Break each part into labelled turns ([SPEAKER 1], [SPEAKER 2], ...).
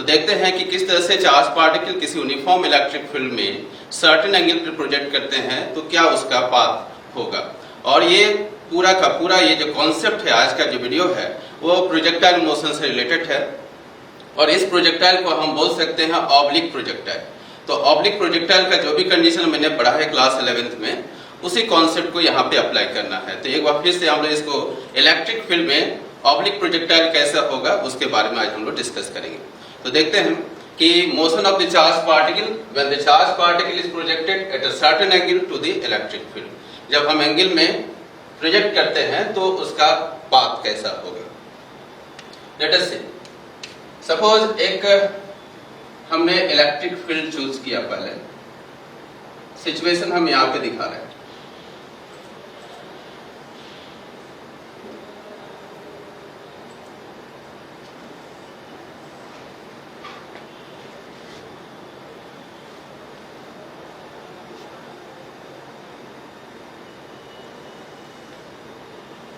[SPEAKER 1] देखते हैं कि किस तरह से चार्ज पार्टिकल किसी यूनिफॉर्म इलेक्ट्रिक फील्ड में सर्टेन एंगल पर प्रोजेक्ट करते हैं तो क्या उसका पाथ होगा। और ये पूरा का पूरा ये जो कॉन्सेप्ट है आज का जो वीडियो है वो प्रोजेक्टाइल मोशन से रिलेटेड है। और इस प्रोजेक्टाइल को हम बोल सकते हैं ऑब्लिक प्रोजेक्टाइल। तो ऑब्लिक प्रोजेक्टाइल का जो भी कंडीशन मैंने पढ़ा है क्लास 11th में, उसी कॉन्सेप्ट को यहाँ पे अप्लाई करना है। तो एक बार फिर से हम लोग इसको इलेक्ट्रिक फील्ड में ऑब्लिक प्रोजेक्टाइल कैसा होगा उसके बारे में आज हम लोग डिस्कस करेंगे। तो देखते हैं कि motion of the charge particle when the charge particle is projected at a certain angle to the electric field. जब हम एंगल में प्रोजेक्ट करते हैं तो उसका पाथ कैसा होगा। लेट अस सी, सपोज एक हमने इलेक्ट्रिक फील्ड चूज किया। पहले सिचुएशन हम यहां पे दिखा रहे हैं।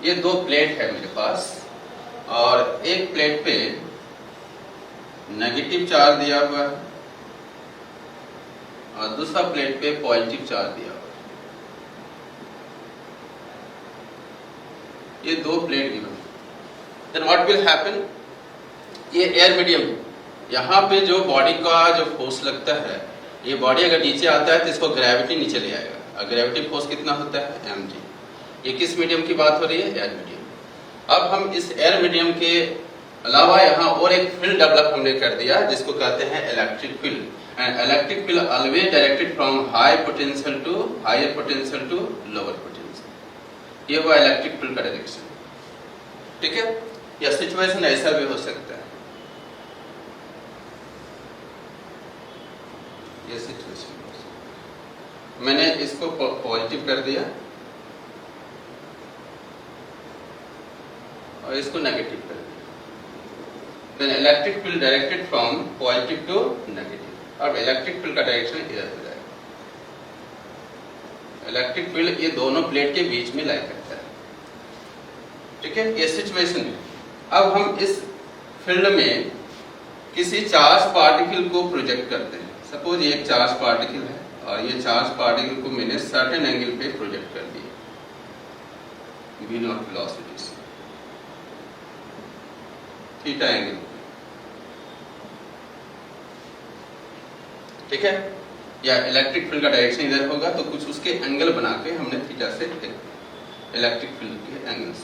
[SPEAKER 1] ये दो प्लेट है मेरे पास और एक प्लेट पे नेगेटिव चार्ज दिया हुआ है और दूसरा प्लेट पे पॉजिटिव चार्ज दिया हुआ है। ये दो plate given. Then what will happen, ये एयर मीडियम है। यहाँ पे जो बॉडी का जो फोर्स लगता है, ये बॉडी अगर नीचे आता है तो इसको ग्रेविटी नीचे ले आएगा। और ग्रेविटी फोर्स कितना होता है, mg। ये किस मीडियम की बात हो रही है, एयर मीडियम। अब हम इस एयर मीडियम के अलावा यहाँ और एक फील्ड डेवलप हमने कर दिया जिसको कहते हैं electric field. And electric field always directed from high potential to higher potential to lower potential. ये हुआ इलेक्ट्रिक फील्ड का डायरेक्शन। ठीक है, यह सिचुएशन ऐसा भी हो सकता है। ये सिचुएशन मैंने इसको पॉजिटिव कर दिया और इसको नेगेटिव कर दिया। Then electric field directed from positive to negative. अब इलेक्ट्रिक फील्ड का डायरेक्शन इधर हो जाएगा। इलेक्ट्रिक फील्ड ये दोनों प्लेट के बीच में लाई करता है। ठीक है, ये सिचुएशन है। अब हम इस फील्ड में किसी चार्ज पार्टिकल को प्रोजेक्ट करते हैं। सपोज ये एक चार्ज पार्टिकल है और ये चार्ज पार्टिकल को मैंने सर्टेन एंगल पे प्रोजेक्ट कर दिया, v0 वेलोसिटी से थीटा एंगल। ठीक है, या इलेक्ट्रिक फील्ड का डायरेक्शन इधर होगा तो कुछ उसके एंगल बना के हमने थीटा से इलेक्ट्रिक फील्ड के एंगल्स।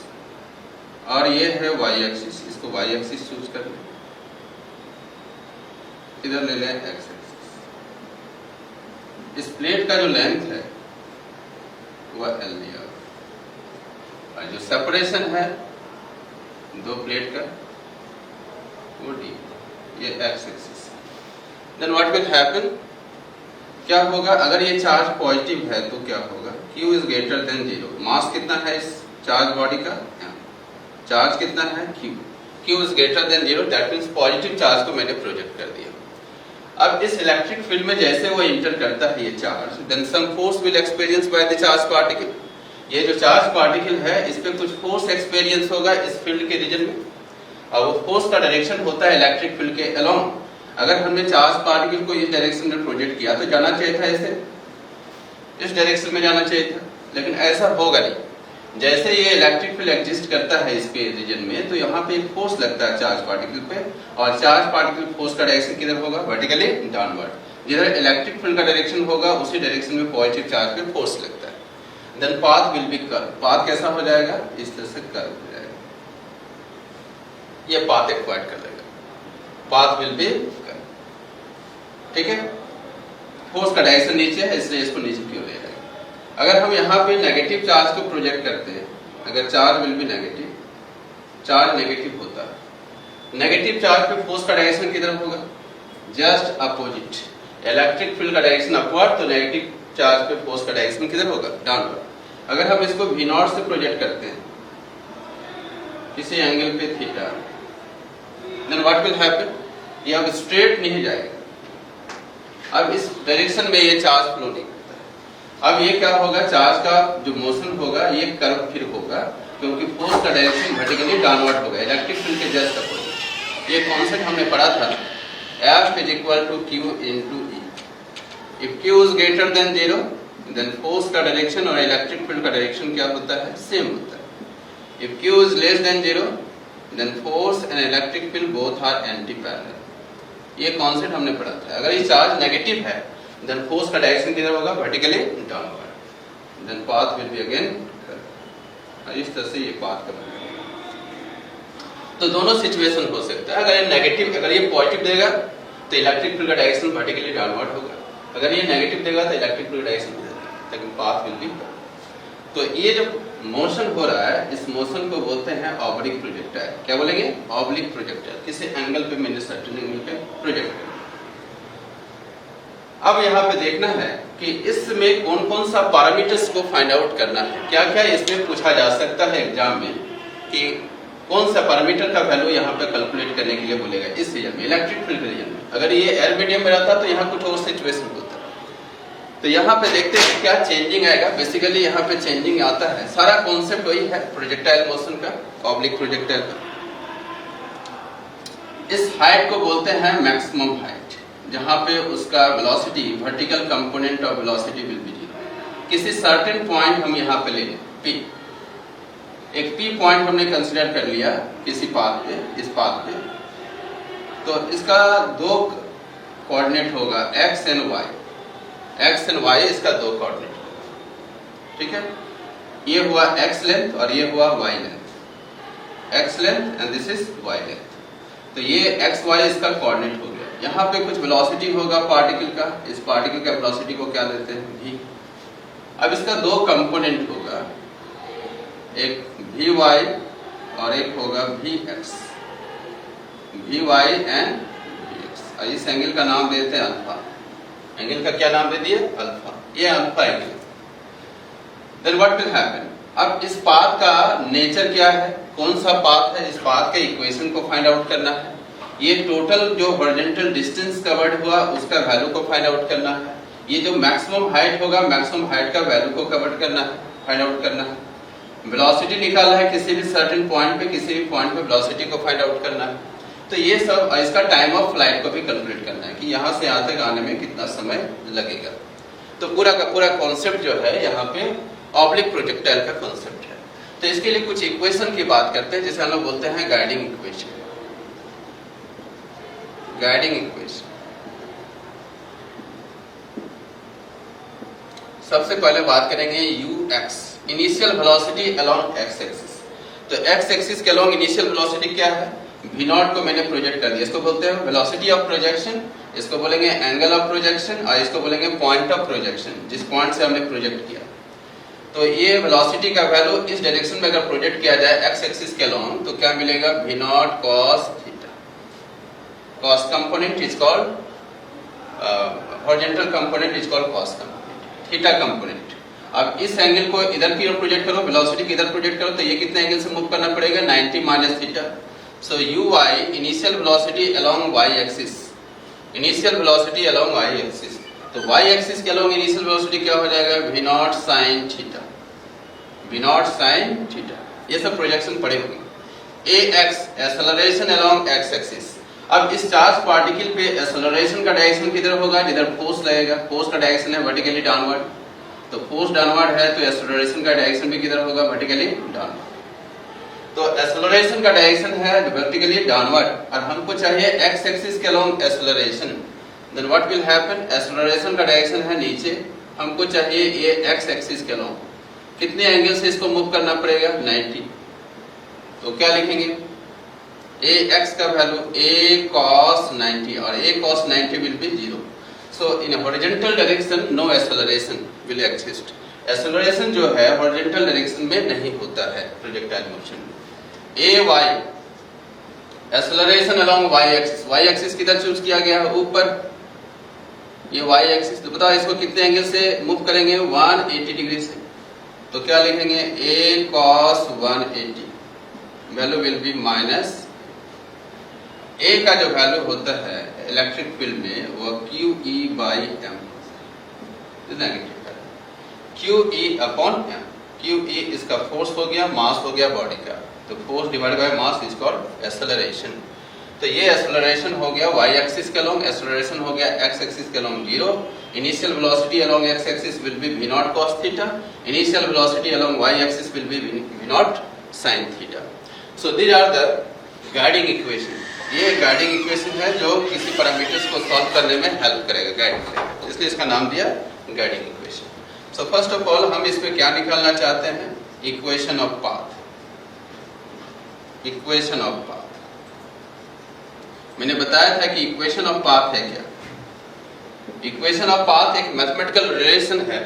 [SPEAKER 1] और ये है वाई एक्सिस, इसको वाई एक्सिस चूज कर लें। इधर ले लें एक्स एक्सिस। इस प्लेट का जो लेंथ है वह एल लिया और जो सेपरेशन है दो प्लेट का वो डी, ये x axis. Then what will happen, क्या होगा अगर ये चार्ज पॉजिटिव है तो क्या होगा, Q इज ग्रेटर देन 0। मास कितना है इस चार्ज बॉडी का, चार्ज कितना है Q is greater then 0। That means positive charge को मैंने प्रोजेक्ट कर दिया। अब इस इलेक्ट्रिक फील्ड में जैसे वो इंटर करता है ये charge, then some force will experience by the charge particle. ये जो चार्ज पार्टिकल है इस पे कुछ फोर्स एक्सपीरियंस होगा इस फील्ड के रीजन में और वो फोर्स का डायरेक्शन होता है इलेक्ट्रिक फील्ड के अलोंग। अगर हमने चार्ज पार्टिकल को इस डायरेक्शन में प्रोजेक्ट किया तो जाना चाहिए था ऐसे, इस डायरेक्शन में जाना चाहिए था, लेकिन ऐसा होगा नहीं। जैसे ये इलेक्ट्रिक फील्ड एग्जिस्ट करता है इसके रीजन में तो यहाँ पे एक फोर्स लगता है चार्ज पार्टिकल पे और चार्ज पार्टिकल फोर्स का डायरेक्शन किधर होगा, वर्टिकली डाउनवर्ड। जिधर इलेक्ट्रिक फील्ड का डायरेक्शन होगा उसी डायरेक्शन में पॉजिटिव चार्ज पे फोर्स लगता है। Then path will be curve. Path कैसा हो जाएगा, इस तरह से कर्व हो जाएगा। ये पाथ एक्वायर कर लेगा, पाथ विल बी कर्व। ठीक है, फोर्स का डायरेक्शन नीचे है इसलिए इसको नीचे क्यों ले जाएगा। अगर हम यहाँ पे नेगेटिव चार्ज को प्रोजेक्ट करते हैं, अगर charge will be negative, charge negative होता है, नेगेटिव चार्ज पे फोर्स का डायरेक्शन किधर होगा, जस्ट अपोजिट। इलेक्ट्रिक फील्ड का डायरेक्शन अपवर्ड तो नेगेटिव चार्ज पे फोर्स का डायरेक्शन किधर होगा, डाउनवर्ड। अगर हम इसको v0 से प्रोजेक्ट करते हैं किसी एंगल पे theta, then what will happen, ये अब स्ट्रेट नहीं जाएगा। अब इस डायरेक्शन में ये चार्ज फ्लो नहीं करता है। अब ये क्या होगा, चार्ज का जो मोशन होगा ये कर्व फिर होगा क्योंकि फोर्स का डायरेक्शन वर्टिकली डाउनवर्ड होगा इलेक्ट्रिक फील्ड के जस्ट अपोजिट। ये कॉन्सेप्ट हमने पढ़ा था F is equal to Q into E. If Q is greater than 0, then force का डायरेक्शन और इलेक्ट्रिक फील्ड का डायरेक्शन क्या होता है? सेम होता है. If Q is less than 0, then force and electric field both are anti-parallel. ये concept हमने पढ़ा था. अगर ये चार्ज नेगेटिव है, then force का डायरेक्शन किधर होगा? Vertically downward. Then path will be again. इस तरह से ये पाथ का बनेगा. तो दोनों सिचुएशन हो सकता है. अगर ये नेगेटिव, अगर ये पॉजिटिव देगा तो इलेक्ट्रिक फील्ड का डायरेक्शन वर्टिकली डाउनवर्ड होगा. अगर ये नेगेटिव देगा तो इलेक्ट्रिक फील्ड डायरेक्शन लेकिन पाथ विल बी. तो ये जो मोशन हो रहा है, इस मोशन को बोलते हैं ऑब्लिक प्रोजेक्टाइल. क्या बोलेंगे? Oblique projectile. किसी एंगल पे मैंने सर्टेन एंगल पे प्रोजेक्ट. अब यहाँ पे देखना है कि इसमें कौन कौन सा पैरामीटर्स को फाइंड आउट करना है. क्या क्या इसमें पूछा जा सकता है एग्जाम में कि कौन सा पैरामीटर का वैल्यू यहाँ पे कैलकुलेट करने के लिए बोलेगा. इस रीजन में, इलेक्ट्रिक फील्ड रीजन में. अगर ये एयर मीडियम में रहता तो यहाँ कुछ और सिचुएशन होता. तो यहाँ पे देखते हैं क्या चेंजिंग आएगा. बेसिकली यहाँ पे चेंजिंग आता है. सारा कॉन्सेप्ट वही है प्रोजेक्टाइल मोशन का, ऑब्लिक प्रोजेक्टाइल का. इस हाइट को बोलते हैं मैक्सिमम हाइट, जहां पे उसका velocity, vertical component of velocity will be 0. किसी सर्टेन पॉइंट हम यहाँ पे ले लें P. एक P पॉइंट हमने कंसीडर कर लिया किसी पाथ पे, इस पाथ पे. तो इसका दो कोऑर्डिनेट होगा x and y. x and y इसका दो कोऑर्डिनेट होगा. ठीक है. ये हुआ x लेंथ और ये हुआ y length. x length and this is y length. तो ये x y इसका कोऑर्डिनेट हो गया. यहाँ पे कुछ वेलोसिटी होगा पार्टिकल का. इस पार्टिकल का वेलोसिटी को क्या लेते हैं? v. अब इसका दो कंपोनेंट होगा, एक vy और एक होगा vx. vy and vx. और इस एंगल का नाम देते हैं अल्फा. एंगल का क्या नाम दे दिए? अल्फा. ये alpha angle. Then what will happen? अब इस पाथ का नेचर क्या है, कौन सा पाथ है, इस पाथ के इक्वेशन को फाइंड आउट करना है. ये टोटल जो हॉरिजॉन्टल डिस्टेंस कवर्ड हुआ उसका वैल्यू को फाइंड आउट करना है. ये जो मैक्सिमम हाइट होगा, मैक्सिमम हाइट का वैल्यू को कवर करना है, फाइंड आउट करना है. वेलोसिटी निकालना है किसी भी सर्टेन पॉइंट पे, किसी भी पॉइंट पे वेलोसिटी को फाइंड आउट करना है. तो ये सब, इसका टाइम ऑफ फ्लाइट को भी कैलकुलेट करना है कि यहाँ से यहाँ तक आने में कितना समय लगेगा. तो पूरा का पूरा कॉन्सेप्ट जो है यहाँ पे ऑब्लिक प्रोजेक्टाइल का कॉन्सेप्ट है. तो इसके लिए कुछ इक्वेशन की बात करते हैं जिसे हम लोग बोलते हैं गाइडिंग इक्वेशन. Guiding equation. सबसे पहले बात करेंगे ux, initial velocity along x axis. तो x एक्सिस के अलोंग इनिशियल वेलोसिटी क्या है? v0 को मैंने प्रोजेक्ट कर दिया. इसको बोलते हैं वेलोसिटी ऑफ प्रोजेक्शन, इसको बोलेंगे एंगल ऑफ प्रोजेक्शन और इसको बोलेंगे पॉइंट ऑफ प्रोजेक्शन, जिस पॉइंट से हमने प्रोजेक्ट किया. तो ये वेलोसिटी का वैल्यू इस डायरेक्शन में अगर प्रोजेक्ट किया जाए x एक्सिस के अलोंग तो क्या मिलेगा? v0 cos theta. cos component is called horizontal component is called cos component, theta component. अब इस एंगल को इधर की ओर प्रोजेक्ट करो, वेलोसिटी किधर प्रोजेक्ट करो, तो ये कितने एंगल से मूव करना पड़ेगा? 90 माइनस थीटा. सो uy initial velocity along y axis, initial velocity along y axis. तो y एक्सिस के अलोंग इनिशियल वेलोसिटी क्या हो जाएगा? v0 sin theta. v0 sin theta. ये सब प्रोजेक्शन पड़े होंगे. ax acceleration along x axis. अब इस चार्ज पार्टिकल पे एक्सेलरेशन का डायरेक्शन किधर होगा? जिधर फोर्स लगेगा. फोर्स का डायरेक्शन है वर्टिकली डाउनवर्ड. तो फोर्स डाउनवर्ड है तो एक्सेलरेशन का डायरेक्शन भी किधर होगा? Vertically downward. तो एक्सेलरेशन का डायरेक्शन है वर्टिकली डाउनवर्ड और हमको चाहिए x एक्सिस के along acceleration. Then what will happen? Acceleration का डायरेक्शन है नीचे, हमको चाहिए ये x एक्सिस के अलोंग. कितने एंगल से इसको मूव करना पड़ेगा? 90. तो क्या लिखेंगे? ax का वैल्यू a cos 90 और a cos 90 will be 0. So in a horizontal direction no acceleration will exist. Acceleration जो है हॉरिजॉन्टल डायरेक्शन में नहीं होता है प्रोजेक्टाइल मोशन में. ay acceleration along y axis. y axis किधर चूज किया गया है? ऊपर. ये y एक्सिस. तो बताओ इसको कितने एंगल से मूव करेंगे? 180 डिग्री से. तो क्या लिखेंगे? a cos 180 value will B minus a का जो वैल्यू होता है इलेक्ट्रिक फील्ड में वो QE by m. Negative QE upon m. QE इसका फोर्स हो गया, मास हो गया बॉडी का. तो force divide by mass is called acceleration. तो ये एक्सेलरेशन हो गया y एक्सिस के अलोंग, एक्सेलरेशन हो गया x एक्सिस के along 0. Initial velocity along x axis will be v not cos theta, initial velocity along y axis will be v naught sin theta. So these are the guiding equation. ये guiding equation है जो किसी parameters को solve करने में help करेगा, guide करेगा, इसलिए इसका नाम दिया guiding equation. So first of all हम इसमें क्या निकालना चाहते हैं? Equation of path. Equation of path मैंने बताया था कि इक्वेशन ऑफ पाथ है क्या. इक्वेशन ऑफ पाथ एक मैथमेटिकल रिलेशन है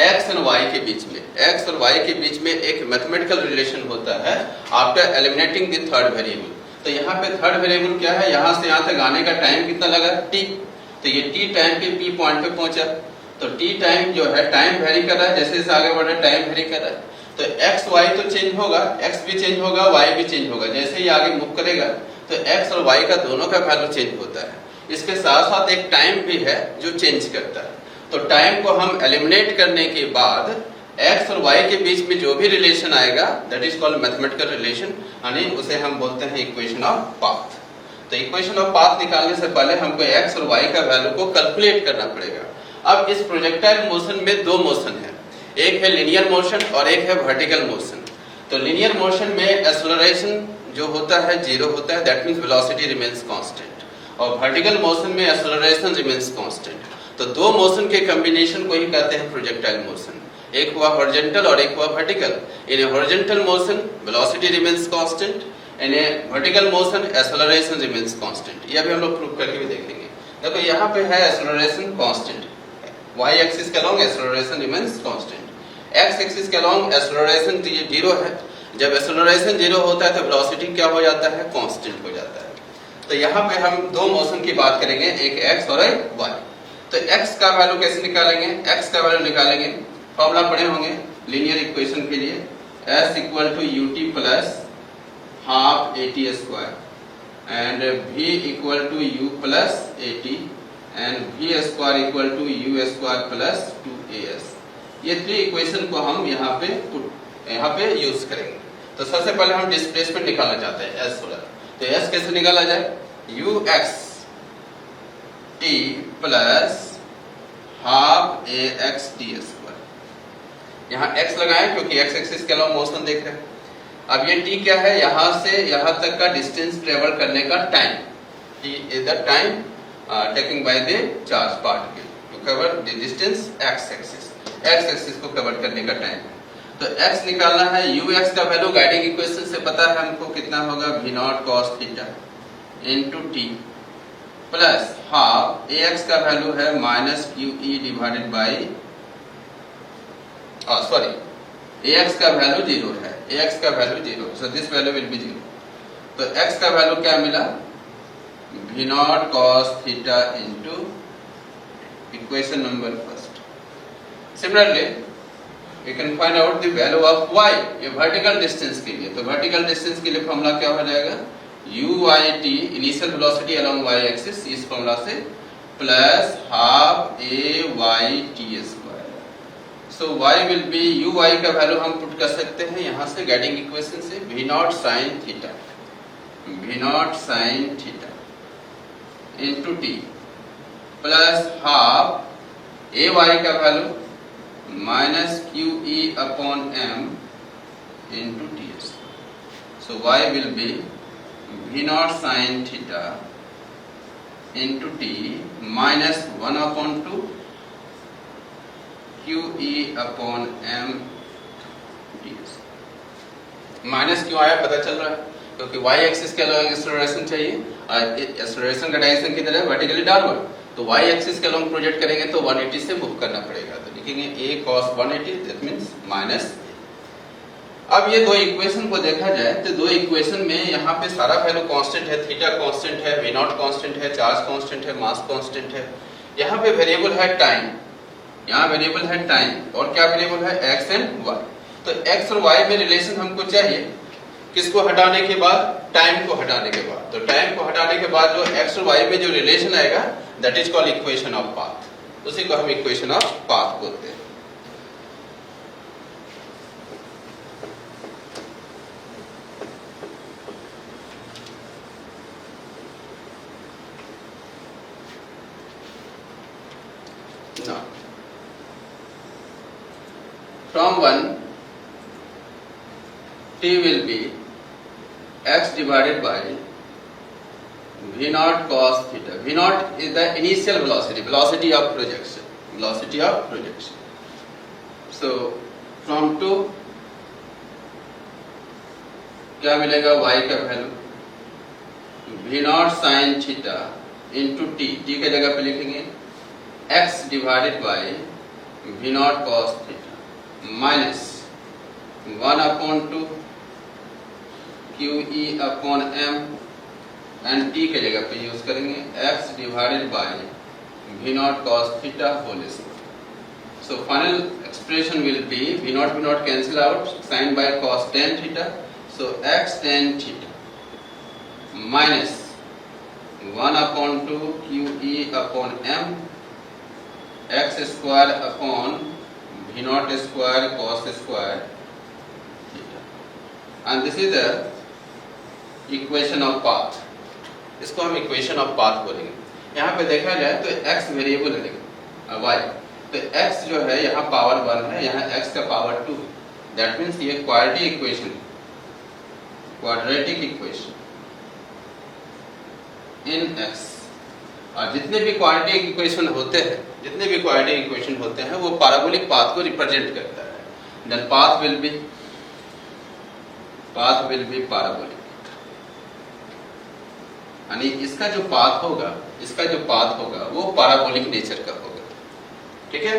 [SPEAKER 1] x एंड y के बीच में. x और y के बीच में एक मैथमेटिकल रिलेशन होता है after eliminating the third variable. तो यहाँ पे थर्ड वेरिएबल क्या है? यहाँ से यहाँ तक आने का टाइम कितना लगा? t. तो ये t टाइम के p पॉइंट पे पहुंचा. तो t टाइम जो है टाइम वेरी कर रहा है, जैसे जैसे आगे बढ़ रहा है टाइम वेरी कर रहा है. तो x y तो चेंज होगा, x भी चेंज होगा, y भी चेंज होगा. जैसे ही आगे मूव करेगा तो x और y का दोनों का वैल्यू चेंज होता है. इसके साथ साथ एक टाइम भी है जो चेंज करता है. तो टाइम को हम एलिमिनेट करने के बाद x और y के बीच में जो भी रिलेशन आएगा that is called mathematical relation, यानी उसे हम बोलते हैं इक्वेशन ऑफ पाथ. तो इक्वेशन ऑफ पाथ निकालने से पहले हमको x और y का वैल्यू को कैलकुलेट करना पड़ेगा. अब इस प्रोजेक्टाइल मोशन में दो मोशन है, एक है लिनियर मोशन और एक है वर्टिकल मोशन. तो लिनियर मोशन में एक्सेलरेशन जो होता है 0 होता है, that means velocity remains constant. और वर्टिकल मोशन में एक्सेलरेशन रिमेंस कांस्टेंट. तो दो मोशन के कॉम्बिनेशन को ही कहते हैं प्रोजेक्टाइल मोशन. एक हुआ हॉरिजॉन्टल और एक हुआ वर्टिकल. इन ए horizontal motion velocity remains constant, इन ए vertical motion acceleration remains constant. ये अभी हम लोग प्रूव करके भी देखेंगे. देखो यहाँ पे है एक्सेलरेशन कांस्टेंट, y एक्सिस के along acceleration remains constant, x axis के अलोंग एक्सेलरेशन तो ये 0 है. जब एक्सेलरेशन 0 होता है तो वेलोसिटी क्या हो जाता है? कांस्टेंट हो जाता है. तो यहाँ पे हम दो मोशन की बात करेंगे, एक x और एक y. तो x का वैल्यू कैसे निकालेंगे? x का वैल्यू निकालेंगे, फॉर्मूला पढ़े होंगे लीनियर इक्वेशन के लिए, s equal to ut plus half at square and v equal to u plus at and v square equal to u square plus 2as. ये थ्री इक्वेशन को हम यहाँ पे यूज करेंगे. तो सबसे पहले हम डिस्प्लेसमेंट निकालना चाहते हैं s वाला. तो s कैसे निकाला जाए? ux t plus half ax t square. यहाँ x लगाएं क्योंकि x एक्सिस के अलोंग मोशन देख रहे हैं. अब ये t क्या है? यहाँ से यहाँ तक का डिस्टेंस ट्रेवल करने का time. t is the time taking by the charge particle to cover the distance x axis. x axis को कवर करने का टाइम. तो x निकालना है. ux का वैल्यू गाइडिंग इक्वेशन से पता है हमको कितना होगा? v not cos theta into t plus half ax का वैल्यू है minus qe divided by ax का वैल्यू 0 है. ax का value 0, so this value will be 0. तो x का वैल्यू क्या मिला? v not cos theta into equation number first. Similarly we can find out the value of y ये vertical distance के लिए. तो वर्टिकल डिस्टेंस के लिए फॉर्मूला क्या हो जाएगा? uyt initial velocity along y axis, इस फॉर्मूला से plus half ayt square. So y will be uy का वैल्यू हम पुट कर सकते हैं यहाँ से गाइडिंग इक्वेशन से v naught sin theta, v naught sin theta into t plus half ay का value minus QE upon m into ts. So y will be v naught sin theta into t minus 1 upon 2 QE upon m ts. Minus क्यों आया पता चल रहा है? क्योंकि y axis के along acceleration चाहिए और एक्सेलरेशन का डायरेक्शन किधर है? Vertically downward. तो y एक्सिस के अलोंग प्रोजेक्ट करेंगे तो 180 से मूव करना पड़ेगा. तो लिखेंगे a cos 180 that means minus. अब ये दो इक्वेशन को देखा जाए तो दो इक्वेशन में यहाँ पे सारा वैल्यू कांस्टेंट है. थीटा कांस्टेंट है, v नॉट कांस्टेंट है, चार्ज कांस्टेंट है, मास कांस्टेंट है. यहाँ पे वेरिएबल है टाइम, यहाँ वेरिएबल है टाइम और क्या वेरिएबल है? x and y. तो x और y में रिलेशन हमको चाहिए किसको हटाने के बाद? टाइम को हटाने के बाद. तो टाइम को हटाने के बाद जो x और y में जो रिलेशन आएगा that is called equation of path. उसी को हम इक्वेशन ऑफ पाथ बोलते हैं. from 1 t will be x divided by v naught cos theta. V naught is the initial velocity of projection. So from 2 क्या मिलेगा, y का value v naught sin theta into t की जगह पे लिखेंगे x divided by v naught cos theta minus 1/2 QE upon m and t के जगह पे यूज करेंगे x divided by v naught cos theta whole square. So final expression will be v naught cancel out, sin by cos tan theta. So x tan theta minus 1/2 QE upon m x square upon v naught square cos square theta. And this is the equation of path. इसको हम equation of path बोलेंगे. यहाँ पे देखा जाए तो x variable है y, तो x जो है यहाँ पावर 1 है, यहाँ x का पावर 2. दैट मीन्स ये क्वाड्रेटिक इक्वेशन इन x. और जितने भी क्वाड्रेटिक इक्वेशन होते हैं वो पैराबोलिक पाथ को रिप्रेजेंट करता है. Then path will be parabolic. यानी इसका जो पाथ होगा वो पैराबोलिक नेचर का होगा. ठीक है,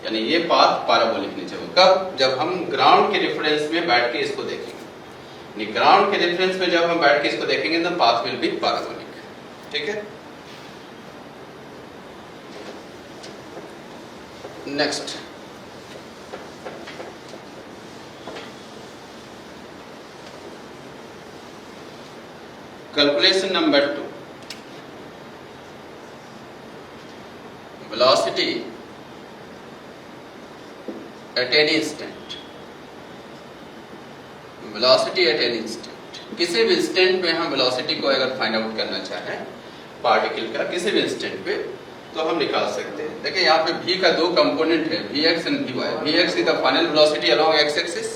[SPEAKER 1] यानी ये पाथ पैराबोलिक नेचर होगा. कब? जब हम ग्राउंड के रेफरेंस में बैठ के इसको देखेंगे. ग्राउंड के रेफरेंस में जब हम बैठ के इसको देखेंगे तो पाथ विल बी पैराबोलिक. ठीक है, next calculation number 2. Velocity at any instant. किसी भी इंस्टेंट पे हम वेलोसिटी को अगर फाइंड आउट करना चाहें पार्टिकल का किसी भी इंस्टेंट पे तो हम निकाल सकते हैं. देखिए यहाँ पे v का दो कंपोनेंट है, vx and vy. vx is the final velocity along x axis,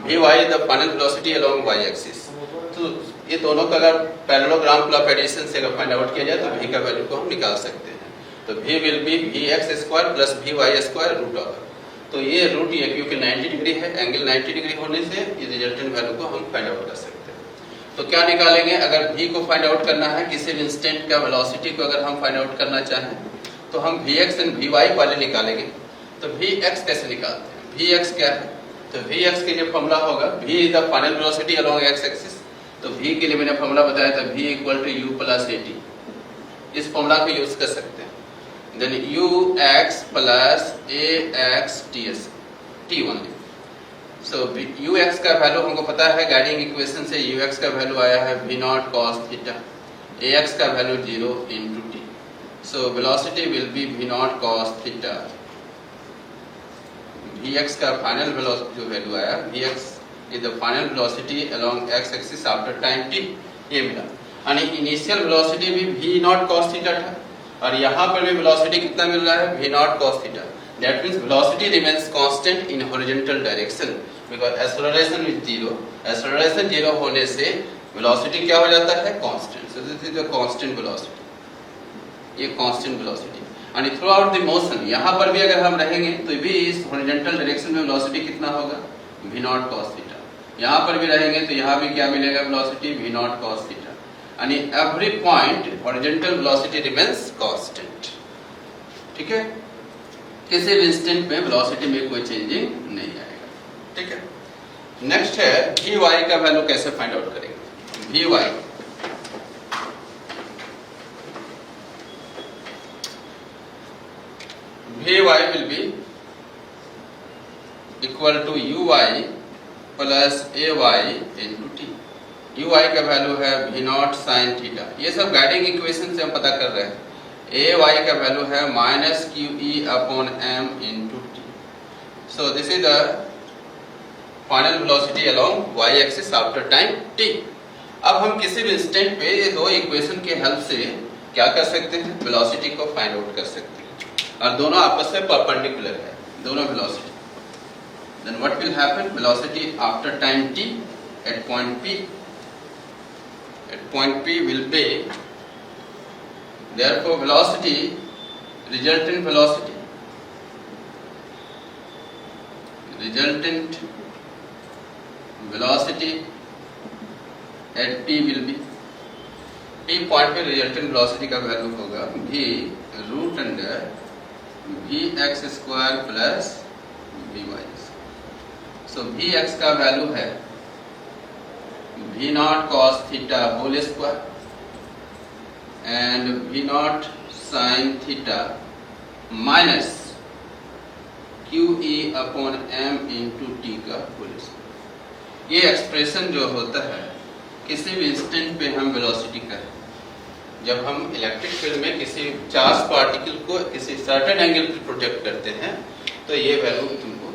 [SPEAKER 1] vy is the final velocity along y axis. तो ये दोनों का अगर पैरेललोग्राम प्लस एडिशन से अगर फाइंड आउट किया जाए तो v का वैल्यू को हम निकाल सकते हैं. तो v will be vx square plus vy square root over. तो ये रूट ये क्योंकि 90 डिग्री है, एंगल 90 डिग्री होने से ये रिजल्टेंट वैल्यू को हम फाइंड आउट कर सकते हैं. तो क्या निकालेंगे? अगर v को फाइंड आउट करना है, किसी भी इंस्टेंट का वेलोसिटी को अगर हम फाइंड आउट करना चाहें तो हम vx एंड vy पहले निकालेंगे. तो vx कैसे निकालते हैं? vx क्या है? तो vx के लिए फॉर्मूला होगा v is the final velocity along x axis. तो v के लिए मैंने फॉर्मूला बताया था v equal to u plus at. इस फॉर्मूला को यूज कर सकते हैं. Then ux plus ax ts t only. So ux का वैल्यू हमको पता है, गाइडिंग इक्वेशन से ux का वैल्यू आया है v not cos theta. ax का value 0 into t. So velocity will be v not cos theta. vx का फाइनल वेलोसिटी जो वैल्यू आया vx is the final velocity along x axis after time t. ये मिला. यानी initial velocity भी v not cos theta था और यहाँ पर भी वेलोसिटी कितना मिल रहा है? v not cos theta. That means velocity remains constant in horizontal direction because acceleration is 0. Acceleration 0 होने से वेलोसिटी क्या हो जाता है? Constant. So this is the constant velocity. ये कांस्टेंट वेलोसिटी. यानी थ्रू आउट द मोशन यहाँ पर भी अगर हम रहेंगे तो भी इस हॉरिजॉन्टल डायरेक्शन में वेलोसिटी कितना होगा? v not cos theta. यहाँ पर भी रहेंगे तो यहाँ भी क्या मिलेगा? Velocity v not cos theta. यानी every point horizontal velocity remains constant. ठीक है, किसी भी इंस्टेंट में वेलोसिटी में कोई चेंजिंग नहीं आएगा. ठीक है, नेक्स्ट है vy का वैल्यू कैसे फाइंड आउट करेंगे? vy will be equal to uy plus ay into t. uy का वैल्यू है v नॉट sin थीटा. ये सब गाइडिंग इक्वेशन से हम पता कर रहे हैं. ay का वैल्यू है minus QE upon m into t. So this is the final velocity along y axis after time t. अब हम किसी भी इंस्टेंट पे ये दो इक्वेशन के हेल्प से क्या कर सकते हैं? वेलोसिटी को फाइंड आउट कर सकते हैं. और दोनों आपस में परपेंडिकुलर है, दोनों velocity. then what will happen? Velocity after time t at point P will be, therefore velocity, resultant velocity at P will be, P point पे रिजल्टेंट वेलोसिटी का वैल्यू होगा v root under vx square plus vy। So vx का value है v not cos theta whole square and v naught sine theta minus QE upon m into t का whole square. ये expression जो होता है किसी भी इंस्टेंट पे हम वेलोसिटी का, जब हम इलेक्ट्रिक फील्ड में किसी चार्ज पार्टिकल को किसी सर्टेन एंगल पर प्रोजेक्ट करते हैं तो ये वैल्यू तुमको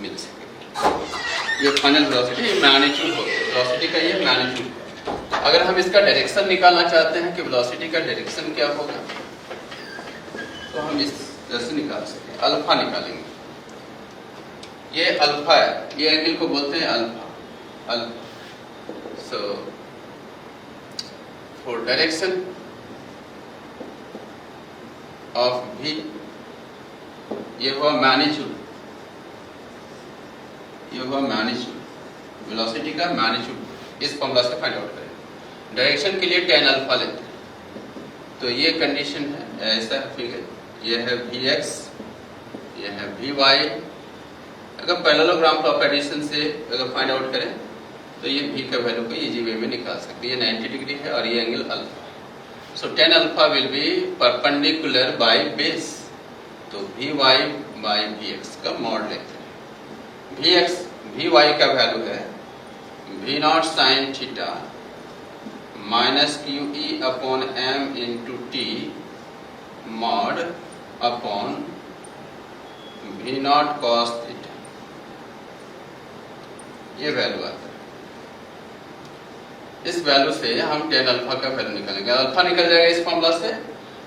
[SPEAKER 1] मिल सकेगी। ये फाइनल वेलोसिटी मैग्नीट्यूड होगा, वेलोसिटी का ये मैग्नीट्यूड। अगर हम इसका डायरेक्शन निकालना चाहते हैं कि वेलोसिटी का डायरेक्शन क्या होगा, तो हम इस तरह से निकाल सकते हैं, अल्फा निकालेंगे। ये अल्फा है, ये एंगल को बोलते हैं alpha. So, for direction of v, ये हुआ मैग्नीट्यूड, वेलोसिटी का मैग्नीट्यूड। इस फॉर्मूला से फाइंड आउट करें। डायरेक्शन के लिए tan अल्फा लेते हैं, तो ये कंडीशन है, ऐसा है फिगर, ये है vx, ये है vy। अगर पैरेललोग्राम प्रॉपर्टीशन से अगर फाइंड आउट करें तो ये v का वैल्यू को इजी वे में निकाल सकते हैं। ये 90 डिग्री है और ये angle alpha. So tan alpha will be perpendicular by base, तो vy बाय vx का मॉड लेते हैं। vy का वैल्यू है v naught sine theta minus QE upon m into T mod upon v not cos theta, ये value आता है। इस वैल्यू से हम tan अल्फा का वैल्यू निकालेंगे। अल्फा निकल जाएगा इस फॉर्मूला से,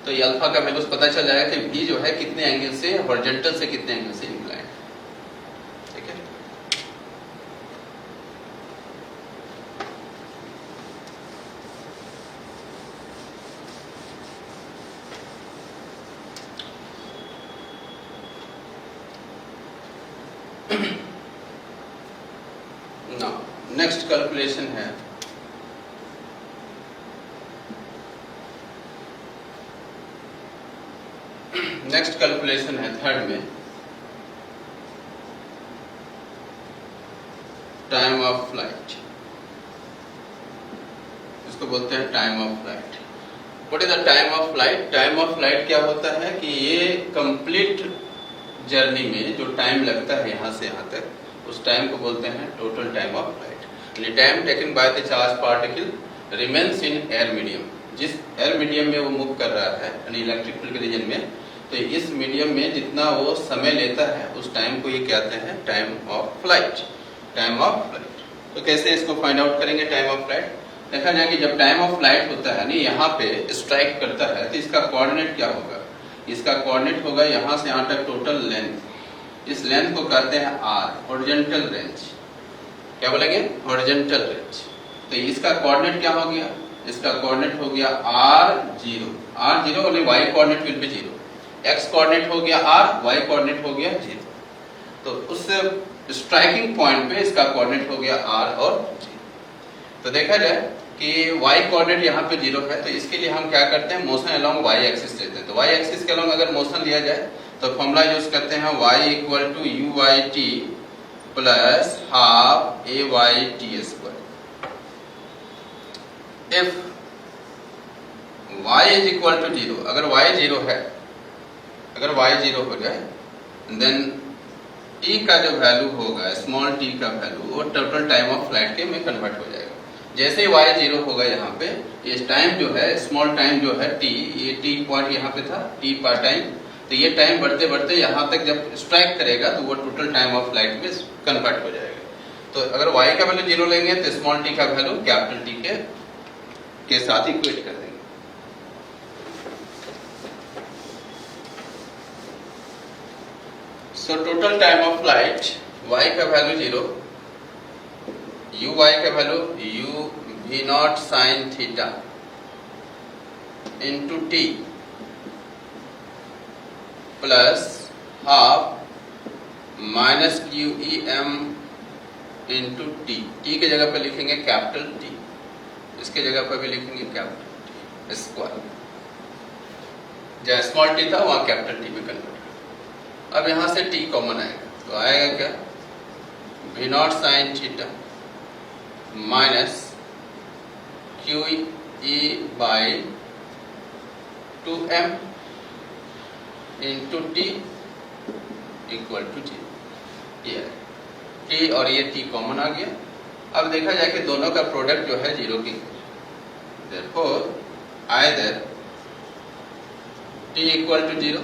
[SPEAKER 1] तो ये अल्फा का वैल्यू पता चल जाएगा कि v जो है कितने एंगल से, हॉरिजॉन्टल से कितने एंगल से निकला है। ठीक है, नाउ नेक्स्ट कैलकुलेशन है थर्ड में, टाइम ऑफ फ्लाइट। इसको बोलते हैं time of flight. What is the time of flight? Time of flight क्या होता है कि ये कंप्लीट जर्नी में जो टाइम लगता है यहाँ से यहाँ तक, उस टाइम को बोलते हैं total time of flight. Time taken by the charge particle remains in air medium. जिस एयर मीडियम में वो मूव कर रहा है यानी इलेक्ट्रिक फील्ड के रीजन में, तो इस मीडियम में जितना वो समय लेता है उस टाइम को ये कहते हैं time of flight. Time of flight. तो कैसे इसको फाइंड आउट करेंगे टाइम ऑफ फ्लाइट? देखा जाए कि जब टाइम ऑफ फ्लाइट होता है यानी यहाँ पे स्ट्राइक करता है तो इसका कोऑर्डिनेट क्या होगा? इसका कोऑर्डिनेट होगा यहाँ से यहाँ तक टोटल लेंथ। इस लेंथ को कहते हैं r, हॉरिजॉन्टल रेंज। क्या बोलेंगे? Horizontal range. तो इसका कोऑर्डिनेट क्या हो गया? इसका कोऑर्डिनेट हो गया r0 और y coordinate will be 0। x coordinate हो गया r, y कोऑर्डिनेट हो गया 0। तो उस स्ट्राइकिंग पॉइंट पे इसका कोऑर्डिनेट हो गया r और 0। तो देखा जाए कि y कोऑर्डिनेट यहाँ पे 0 है, तो इसके लिए हम क्या करते हैं? मोशन अलोंग y एक्सिस लेते हैं। तो y एक्सिस के अलोंग अगर मोशन लिया जाए तो फॉर्मूला यूज करते हैं y equal to uyt plus half ayt square. If y is equal to 0, अगर y 0 है, अगर y 0 हो जाए, देन t का जो वैल्यू होगा, स्मॉल t का वैल्यू, वो टोटल टाइम ऑफ फ्लाइट के में कन्वर्ट हो जाएगा। जैसे ही y 0 होगा यहाँ पे, ये टाइम जो है, स्मॉल टाइम जो है t, ये t पॉइंट यहाँ पे था, t पर टाइम, तो ये टाइम बढ़ते बढ़ते यहाँ तक जब स्ट्राइक करेगा तो वो टोटल टाइम ऑफ फ्लाइट में कन्वर्ट हो जाएगा। तो अगर y का वैल्यू 0 लेंगे तो स्मॉल t का वैल्यू कैपिटल T के साथ इक्वेट कर देंगे। So total time of flight y का वैल्यू 0, uy का value u v naught sine theta into t plus half minus q e m into t. T के जगह पर लिखेंगे कैपिटल टी, इसके जगह पर भी लिखेंगे कैपिटल टी स्क्वायर। जहाँ स्मॉल टी था वहां कैपिटल टी में कन्वर्ट। अब यहां से टी कॉमन आएगा तो आएगा क्या, v naught sine theta minus q e by 2m into t equal to 0। ये टी और ये टी कॉमन आ गया। अब देखा जाए कि दोनों का प्रोडक्ट जो है 0 की, therefore either t equal to 0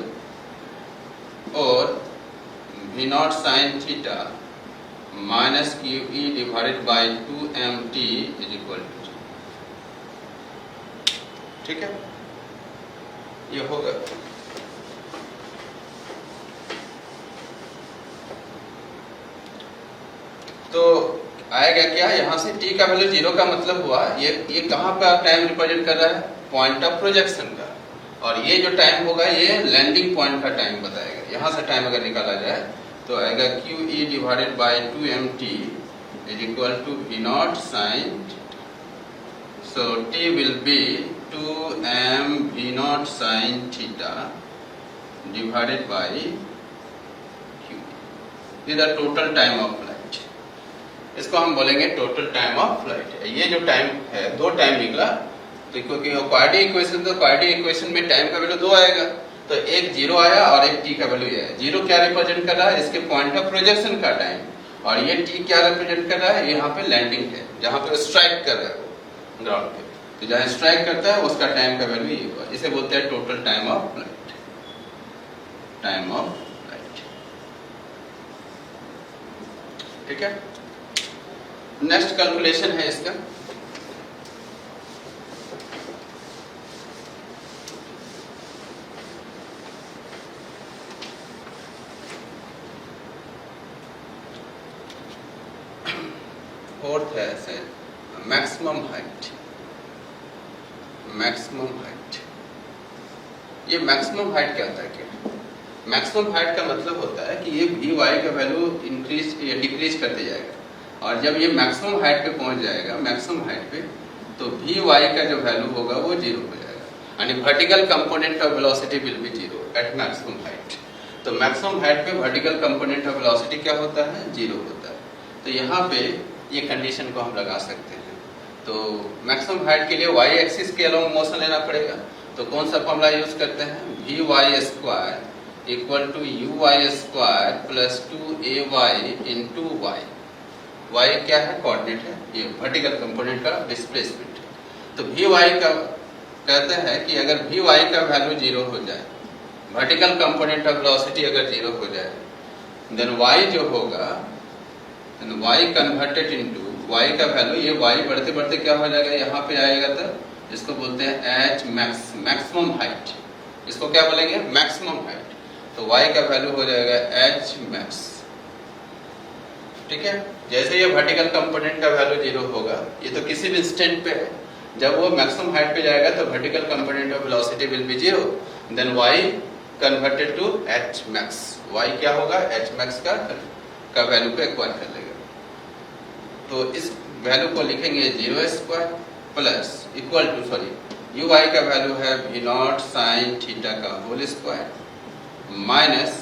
[SPEAKER 1] और v naught sine theta minus q e divided by 2mt is equal to 0। ठीक है, ये होगा। तो आएगा क्या, यहां से t का वैल्यू 0 का मतलब हुआ ये कहां का टाइम रिप्रेजेंट कर रहा है, पॉइंट ऑफ प्रोजेक्शन का। और ये जो टाइम होगा ये लैंडिंग पॉइंट का टाइम बताएगा। यहां से टाइम अगर निकाला जाए तो आएगा q e divided by 2mt is equal to v naught sine. So t will be 2m v naught sine theta divided by q। This the total time of flight. इसको हम बोलेंगे टोटल टाइम ऑफ फ्लाइट। ये जो time है, दो time निकला, तो क्योंकि क्वाड्रेटिक इक्वेशन, तो क्वाड्रेटिक इक्वेशन में टाइम का वैल्यू 2 आएगा, तो एक 0 आया और एक t का वैल्यू है। 0 क्या रिप्रेजेंट कर रहा है, इसके पॉइंट ऑफ प्रोजेक्शन का टाइम, और ये t क्या रिप्रेजेंट कर रहा है, यहाँ पे लैंडिंग है, जहाँ पे स्ट्राइक कर रहा है ग्राउंड पे। तो जहाँ स्ट्राइक करता है उसका टाइम का वैल्यू ये हुआ। इसे बोलते हैं total time of flight. Time of flight. ठीक है, नेक्स्ट कैलकुलेशन है इसका। फोर्थ है ऐसे मैक्सिमम हाइट। मैक्सिमम हाइट, ये मैक्सिमम हाइट क्या होता है, क्या मैक्सिमम हाइट का मतलब होता है कि ये वी वाई का वैल्यू इंक्रीज या डिक्रीज करते जाएगा, और जब ये मैक्सिमम हाइट पे पहुंच जाएगा, मैक्सिमम हाइट पे, तो वी वाई का जो वैल्यू होगा वो 0 हो जाएगा, यानी vertical component of velocity will be 0 at maximum height. तो मैक्सिमम हाइट पे वर्टिकल कंपोनेंट ऑफ वेलोसिटी क्या होता है, 0 होता है। तो यहाँ पे ये कंडीशन को हम लगा सकते हैं। तो मैक्सिमम हाइट के लिए वाई एक्सिस के अलोंग मोशन लेना पड़ेगा। तो कौन सा फॉर्मूला यूज करते हैं, v y square equal to u y square plus 2ay into y. Y क्या है, कोऑर्डिनेट है, ये वर्टिकल कंपोनेंट का डिस्प्लेसमेंट है। तो वी वाई का कहते हैं कि अगर वी वाई का वैल्यू 0 हो जाए, वर्टिकल कंपोनेंट ऑफ वेलोसिटी अगर 0 हो जाए, देन वाई जो होगा, then y converted into y का वैल्यू, ये वाई बढ़ते बढ़ते क्या हो जाएगा, यहाँ पे आएगा, तो इसको बोलते हैं एच मैक्स, मैक्सिमम हाइट। इसको क्या बोलेंगे, मैक्सिमम हाइट। तो वाई का वैल्यू हो जाएगा एच मैक्स। ठीक है, जैसे ये वर्टिकल कंपोनेंट का वैल्यू 0 होगा, ये तो किसी भी इंस्टेंट पे है, जब वो मैक्सिमम हाइट पे जाएगा तो vertical component of velocity will be 0, then y converted to h max. Y क्या होगा, एच मैक्स का वैल्यू को एक्वायर कर लेगा। तो इस वैल्यू को लिखेंगे 0 square plus equal to, sorry, u y का वैल्यू है वी नॉट साइन थीटा का होल स्क्वायर माइनस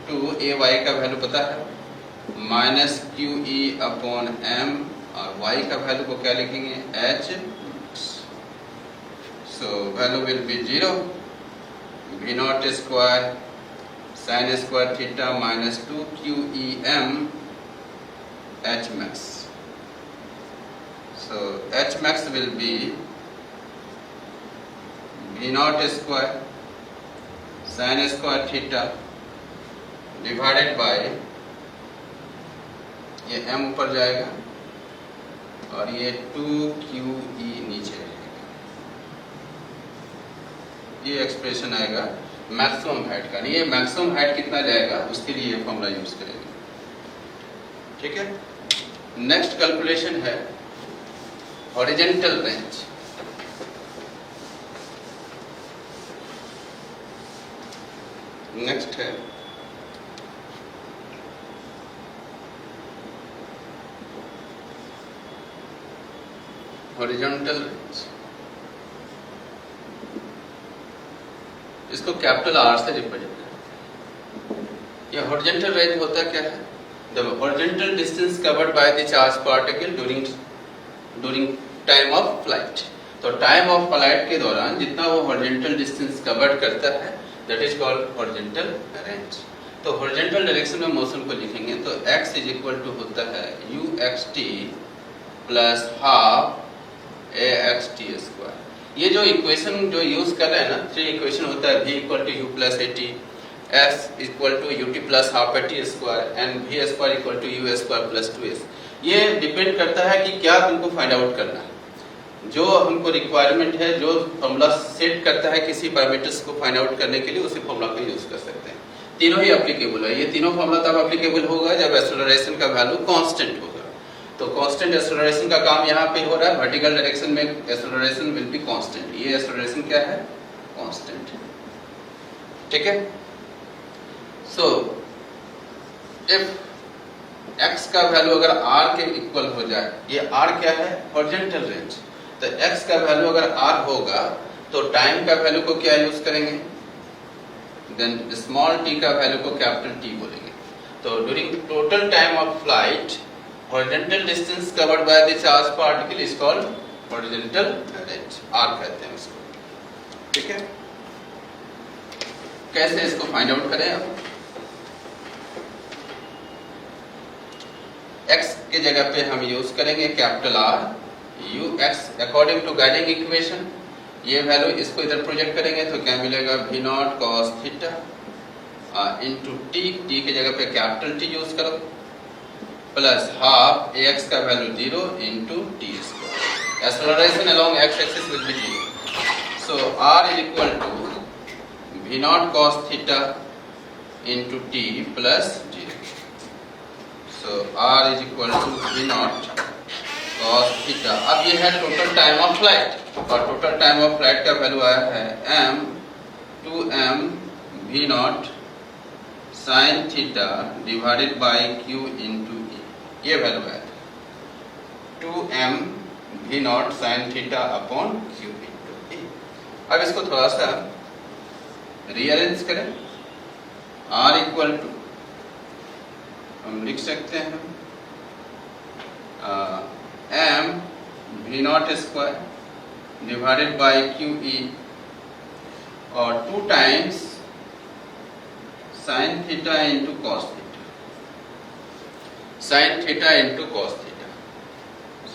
[SPEAKER 1] 2ay का वैल्यू पता है, माइनस क्यू ई अपॉन एम, और y का वैल्यू को क्या लिखेंगे, h। So value will be 0, v naught square sine square theta minus 2 q e m h max। So h max will be v naught square sin square theta divided by, ये m ऊपर जाएगा और ये 2QE नीचे रहेगा। ये expression आएगा maximum height का। ये मैक्सिमम हाइट कितना जाएगा उसके लिए ये फॉर्मूला यूज करेंगे। ठीक है। नेक्स्ट कैलकुलेशन है हॉरिजॉन्टल रेंज। नेक्स्ट है हॉरिजॉन्टल रेंज। इसको कैपिटल आर से रिप्रेजेंट करें। ये हॉरिजॉन्टल रेंज होता क्या है? The horizontal distance covered by the charged particle during time of flight। तो टाइम ऑफ फ्लाइट के दौरान जितना वो हॉरिजॉन्टल डिस्टेंस कवर करता है that is called horizontal range. तो हॉरिजॉन्टल डायरेक्शन में मोशन को लिखेंगे तो x इज इक्वल टू होता है uxt plus half axt square. ये जो इक्वेशन जो यूज कर रहे हैं ना, 3 इक्वेशन होता है v equal to u plus at, s equal to ut plus half at square and v square equal to u square plus 2s। ये डिपेंड करता है कि क्या तुमको फाइंड आउट करना है। जो हमको रिक्वायरमेंट है, जो फॉर्मूला सेट करता है किसी पैरामीटर्स को फाइंड आउट करने के लिए, उसी फॉर्मूला को यूज कर सकते हैं। तीनों ही एप्लीकेबल है। ये तीनों फॉर्मूला तब एप्लीकेबल होगा जब एक्सेलरेशन का वैल्यू कांस्टेंट होगा। तो कांस्टेंट एक्सेलरेशन का काम यहाँ पे हो रहा है। वर्टिकल डायरेक्शन में एक्सेलरेशन विल बी कांस्टेंट। ये एक्सेलरेशन क्या है? कांस्टेंट। ठीक है। सो इफ x का वैल्यू अगर r के इक्वल हो जाए, ये r क्या है? Horizontal range. तो x का वैल्यू अगर r होगा तो टाइम का वैल्यू को क्या यूज करेंगे? देन स्मॉल t का वैल्यू को कैपिटल T बोलेंगे। तो during total time of flight horizontal distance covered by the charge particle is called horizontal range, r कहते हैं उसको। ठीक है। कैसे इसको फाइंड आउट करें? अब x के जगह पे हम यूज करेंगे capital R, ux according to guiding equation. ये वैल्यू इसको इधर प्रोजेक्ट करेंगे तो क्या मिलेगा? v not cos theta into t, t के जगह पे कैपिटल T यूज करो, प्लस हाफ ax का value 0 into t square. Acceleration along x axis will be 0। So r is equal to v not cos theta into t plus 0। So r is equal to v naught cos theta. अब ये है total time of flight और total time of flight का value आया है m 2m v naught sin theta divided bye q into e। ये value है 2m v naught sin theta upon q into e। अब इसको थोड़ा सा रीअरेंज करें। r इक्वल टू हम लिख सकते हैं m v naught square divided by q e और 2 times sine theta into cos theta, sine theta into cos theta.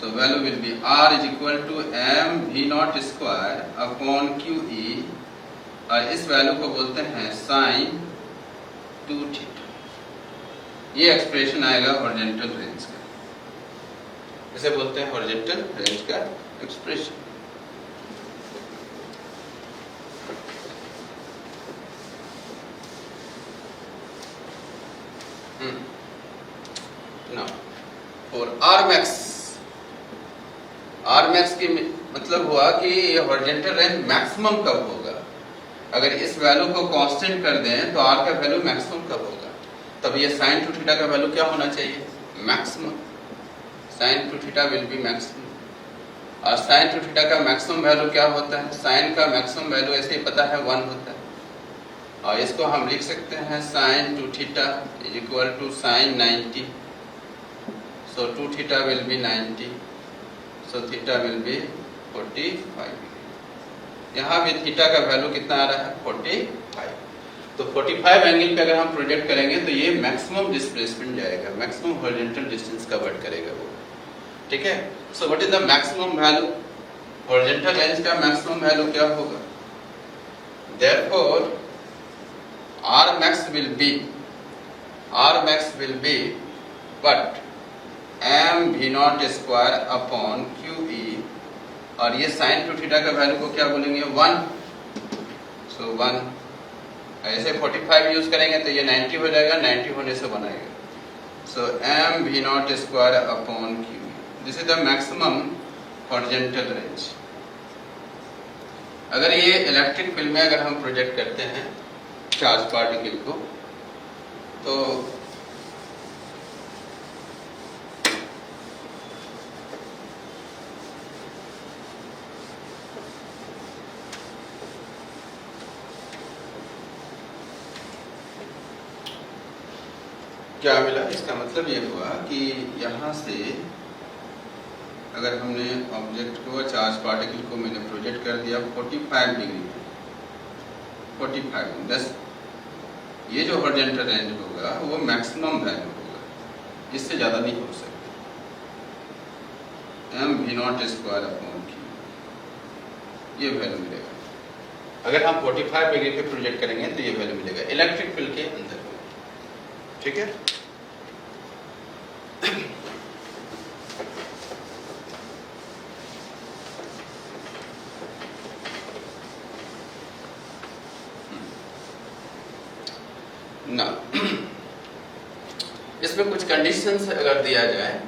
[SPEAKER 1] So value will be r is equal to m v naught square upon q e और इस value को बोलते हैं sine 2 theta. ये expression आएगा horizontal range का। इसे बोलते हैं हॉरिजॉन्टल रेंज का expression. Now for r max, r max की मतलब हुआ कि ये हॉरिजॉन्टल रेंज मैक्सिमम कब होगा? अगर इस वैल्यू को कांस्टेंट कर दें तो r का वैल्यू मैक्सिमम कब होगा? तब ये sin 2 थीटा का वैल्यू क्या होना चाहिए? Maximum. sin 2 theta will B maximum. और sin 2 थीटा का मैक्सिमम वैल्यू क्या होता है? sin का मैक्सिमम वैल्यू ऐसे ही पता है 1 होता है। और इसको हम लिख सकते हैं sin 2 theta is equal to sin 90। So 2 theta will be 90, so theta will be 45। यहाँ भी थीटा का वैल्यू कितना आ रहा है? 45। तो 45 एंगल पे अगर हम प्रोजेक्ट करेंगे तो ये मैक्सिमम डिस्प्लेसमेंट जाएगा, मैक्सिमम हॉरिजॉन्टल डिस्टेंस कवर करेगा वो। ठीक है। सो what is the maximum value? Horizontal range का मैक्सिमम वैल्यू क्या होगा? Therefore r max will be what? m v naught square upon q e और ये sin 2 थीटा का वैल्यू को क्या बोलेंगे? 1। सो 1 ऐसे 45 यूज करेंगे तो ये 90 हो जाएगा, 90 होने से 1 आएगा। So m v naught square upon q. This is the maximum horizontal range. अगर ये इलेक्ट्रिक फील्ड में अगर हम प्रोजेक्ट करते हैं चार्ज पार्टिकल को, तो क्या मिला? इसका मतलब ये हुआ कि यहाँ से अगर हमने ऑब्जेक्ट को, चार्ज पार्टिकल को मैंने प्रोजेक्ट कर दिया 45 डिग्री पे, 45, 10, ये जो हॉरिजॉन्टल रेंज होगा वो मैक्सिमम वैल्यू होगा, इससे ज़्यादा नहीं हो सकता। m v naught square upon q, ये वैल्यू मिलेगा। अगर हम 45 डिग्री पे प्रोजेक्ट करेंगे तो ये वैल्यू मिलेगा इलेक्ट्रिक फील्ड के अंदर। ठीक है। ना इसमें कुछ कंडीशंस अगर दिया जाए,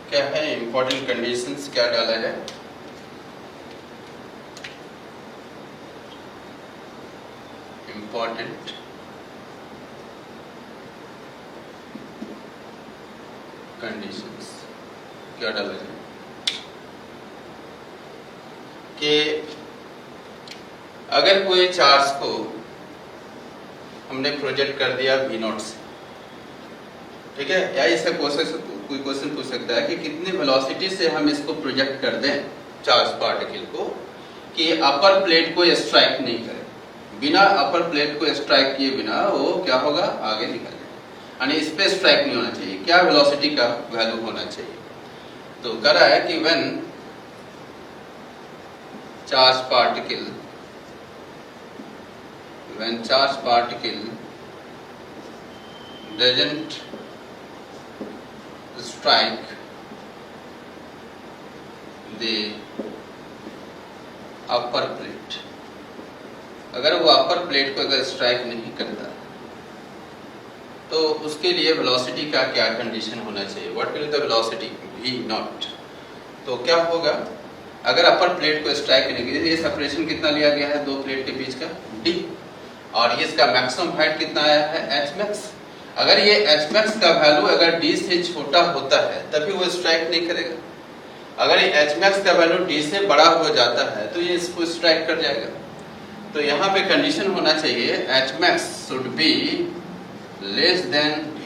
[SPEAKER 1] क्या है इंपॉर्टेंट कंडीशंस, क्या डाला जाए? इंपॉर्टेंट कंडीशंस क्या डाला जाए कि अगर कोई चार्ज को हमने प्रोजेक्ट कर दिया v नॉट से, ठीक है, या इससे कोई क्वेश्चन पूछ सकता है कि कितनी वेलोसिटी से हम इसको प्रोजेक्ट कर दें चार्ज पार्टिकल को कि अपर प्लेट को स्ट्राइक नहीं करे, बिना अपर प्लेट को स्ट्राइक किए बिना वो क्या होगा, आगे निकल जाए, यानी इस पे स्ट्राइक नहीं होना चाहिए। क्या वेलोसिटी का वैल्यू होना चाहिए? तो कह रहा है कि when charge particle doesn't strike the upper plate, अगर वो अपर प्लेट को अगर स्ट्राइक नहीं करता तो उसके लिए वेलोसिटी का क्या कंडीशन होना चाहिए? What will the velocity v not? तो क्या होगा, अगर अपर प्लेट को स्ट्राइक करने के लिए ये सेपरेशन कितना लिया गया है दो प्लेट के बीच का, d, और ये इसका मैक्सिमम हाइट कितना आया है, h मैक्स। अगर ये h मैक्स का वैल्यू अगर d से छोटा होता है तभी वो स्ट्राइक नहीं करेगा। अगर ये h मैक्स का वैल्यू d से बड़ा हो जाता है तो ये इसको स्ट्राइक कर जाएगा। तो यहाँ पे कंडीशन होना चाहिए h max should be less than d,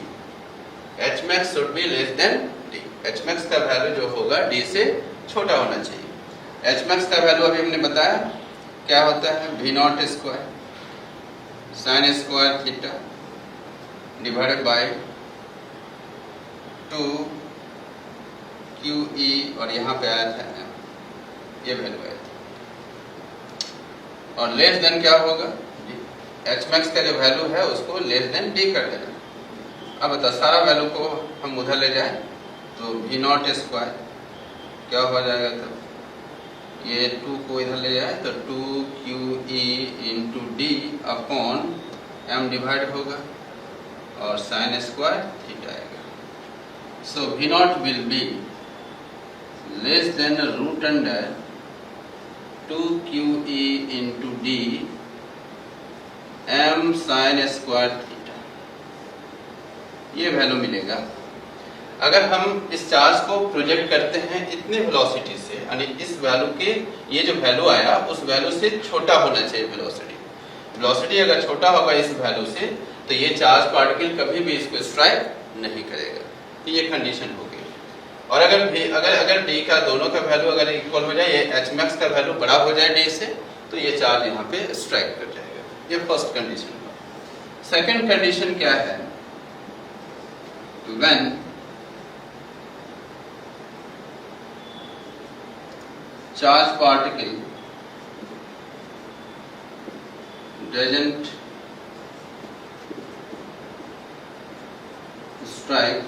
[SPEAKER 1] h max should be less than d, h max का वैल्यू जो होगा d से छोटा होना चाहिए। h max का वैल्यू अभी हमने बताया क्या होता है, v naught square sine square theta divided bye 2 QE, और यहाँ पे आया था ये वैल्यू आया था, और लेस देन क्या होगा, h max का जो वैल्यू है उसको लेस देन d कर देना। अब बता सारा वैल्यू को हम उधर ले जाए तो v नॉट स्क्वायर क्या हो जाएगा, तब ये 2 को इधर ले जाए तो 2 QE into d upon m divide होगा और साइन स्क्वायर थीटा आएगा। So v naught will be less than root under 2 QE into d m sine square theta, ये वैल्यू मिलेगा। अगर हम इस चार्ज को प्रोजेक्ट करते हैं इतने वेलोसिटी से, यानी इस वैल्यू के ये जो वैल्यू आया उस वैल्यू से छोटा होना चाहिए वेलोसिटी अगर छोटा होगा इस वैल्यू से तो ये चार्ज पार्टिकल कभी भी इसको स्ट्राइक नहीं करेगा। तो ये कंडीशन हो गई। और अगर d का दोनों का वैल्यू अगर इक्वल हो जाए, ये h max का वैल्यू बड़ा हो जाए d से, तो ये चार्ज यहाँ पे स्ट्राइक कर जाएगा। ये फर्स्ट कंडीशन हुआ। सेकंड कंडीशन क्या है, when charge particle doesn't strike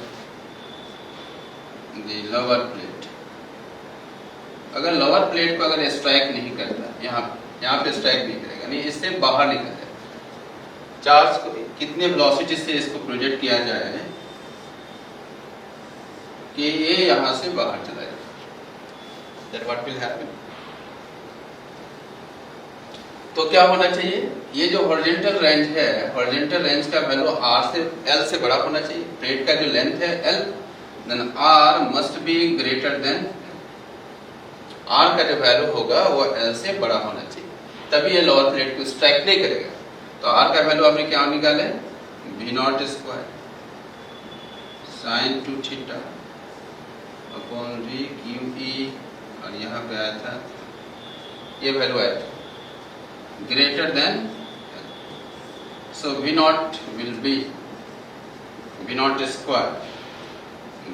[SPEAKER 1] the lower plate, अगर लोअर प्लेट को अगर स्ट्राइक नहीं करता, यहाँ पे स्ट्राइक नहीं करेगा, नहीं इससे बाहर निकल जाएगा। चार्ज को कितने वेलोसिटी से इसको प्रोजेक्ट किया जाए कि ये यहां से बाहर चला जाए, दैट व्हाट विल हैपन। तो क्या होना चाहिए, ये जो हॉरिजॉन्टल रेंज है, हॉरिजॉन्टल रेंज का वैल्यू r से l से बड़ा होना चाहिए। प्लेट का जो लेंथ है l, then r must be greater than, r का जो वैल्यू होगा वो l से बड़ा होना चाहिए, तभी ये लोअर प्लेट को स्ट्राइक नहीं करेगा। तो r का वैल्यू आपने क्या निकाले, v0 square sin 2 theta upon v QE, और यहाँ पे आया था ये वैल्यू आया था greater than, so v0 will be v0 square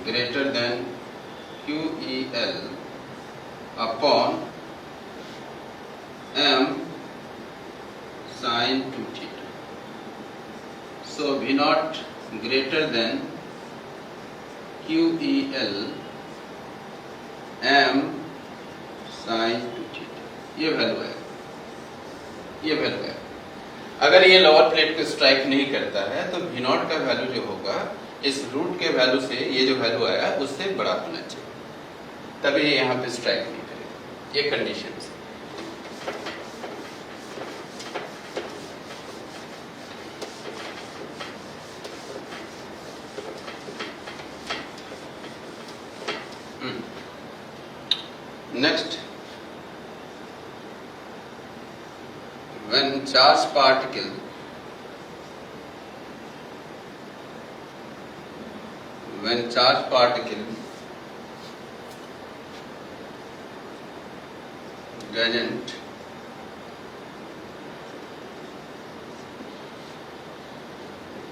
[SPEAKER 1] greater than QEL upon m sin 2 theta. So v0 greater than QEL m sin 2 theta, ये value है, ये वैल्यू है। अगर ये लोअर प्लेट को स्ट्राइक नहीं करता है तो v0 का वैल्यू जो होगा इस रूट के वैल्यू से, ये जो वैल्यू आया उससे बड़ा होना चाहिए, तभी ये यहाँ पे स्ट्राइक नहीं करेगा। ये कंडीशन है। Next, when charged particle doesn't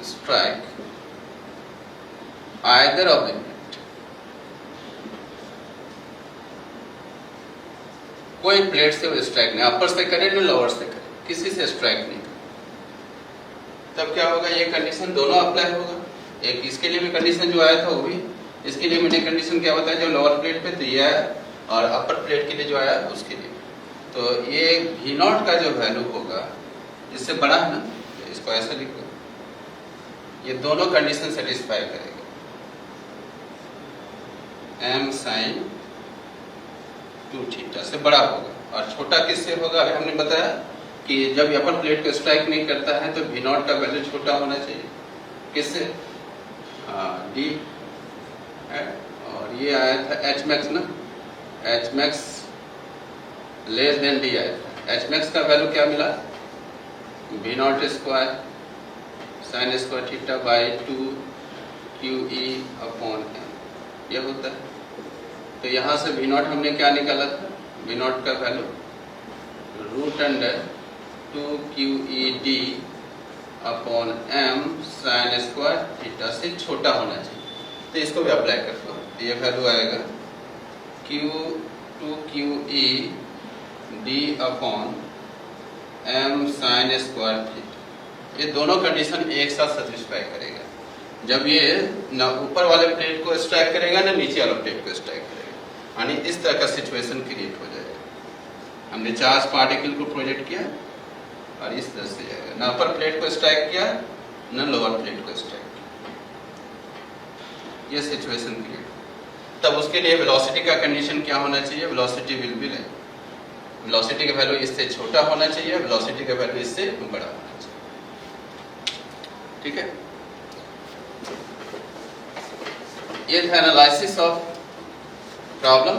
[SPEAKER 1] strike either of them, कोई प्लेट से वो स्ट्राइक नहीं, अपर से करे न लोअर से करे, किसी से स्ट्राइक नहीं करे, तब क्या होगा, ये कंडीशन दोनों अप्लाई होगा। एक इसके लिए भी कंडीशन जो आया था वो भी, इसके लिए मैंने कंडीशन क्या बताया, जो लोअर प्लेट पे तो ये आया, और अपर प्लेट के लिए जो आया उसके लिए। तो ये v0 का जो वैल्यू होगा इससे बड़ा है ना, तो इसको ऐसा लिखो, ये दोनों कंडीशन सेटिस्फाई करेगा। m sin 2 थीटा से बड़ा होगा, और छोटा किससे होगा, अभी हमने बताया कि जब अपर प्लेट को स्ट्राइक नहीं करता है तो v0 का वैल्यू छोटा होना चाहिए, किससे, d, और ये आया था h max ना, h max less than d आया था। h max का वैल्यू क्या मिला, v0 square sin square theta by 2 QE upon m, ये होता है। तो यहाँ से v0 हमने क्या निकाला था, v0 का value root under 2 QED upon m sin square theta से छोटा होना चाहिए। तो इसको भी अप्लाई कर दो, तो ये वैल्यू आएगा Q2 QE D upon m sin square theta. ये दोनों कंडीशन एक साथ सेटिस्फाई करेगा, जब ये ना ऊपर वाले प्लेट को स्ट्राइक करेगा ना नीचे वाले प्लेट को स्ट्राइक करेगा, यानी इस तरह का सिचुएशन क्रिएट हो जाएगा। हमने चार्ज पार्टिकल को प्रोजेक्ट किया और इस तरह से जाएगा, ना अपर प्लेट को स्ट्राइक किया ना लोअर प्लेट को स्ट्राइक किया, ये सिचुएशन क्रिएट। तब उसके लिए वेलोसिटी का कंडीशन क्या होना चाहिए, velocity will be like, velocity का वैल्यू इससे छोटा होना चाहिए, वेलोसिटी का वैल्यू इससे बड़ा होना चाहिए, ठीक है। ये था analysis of problem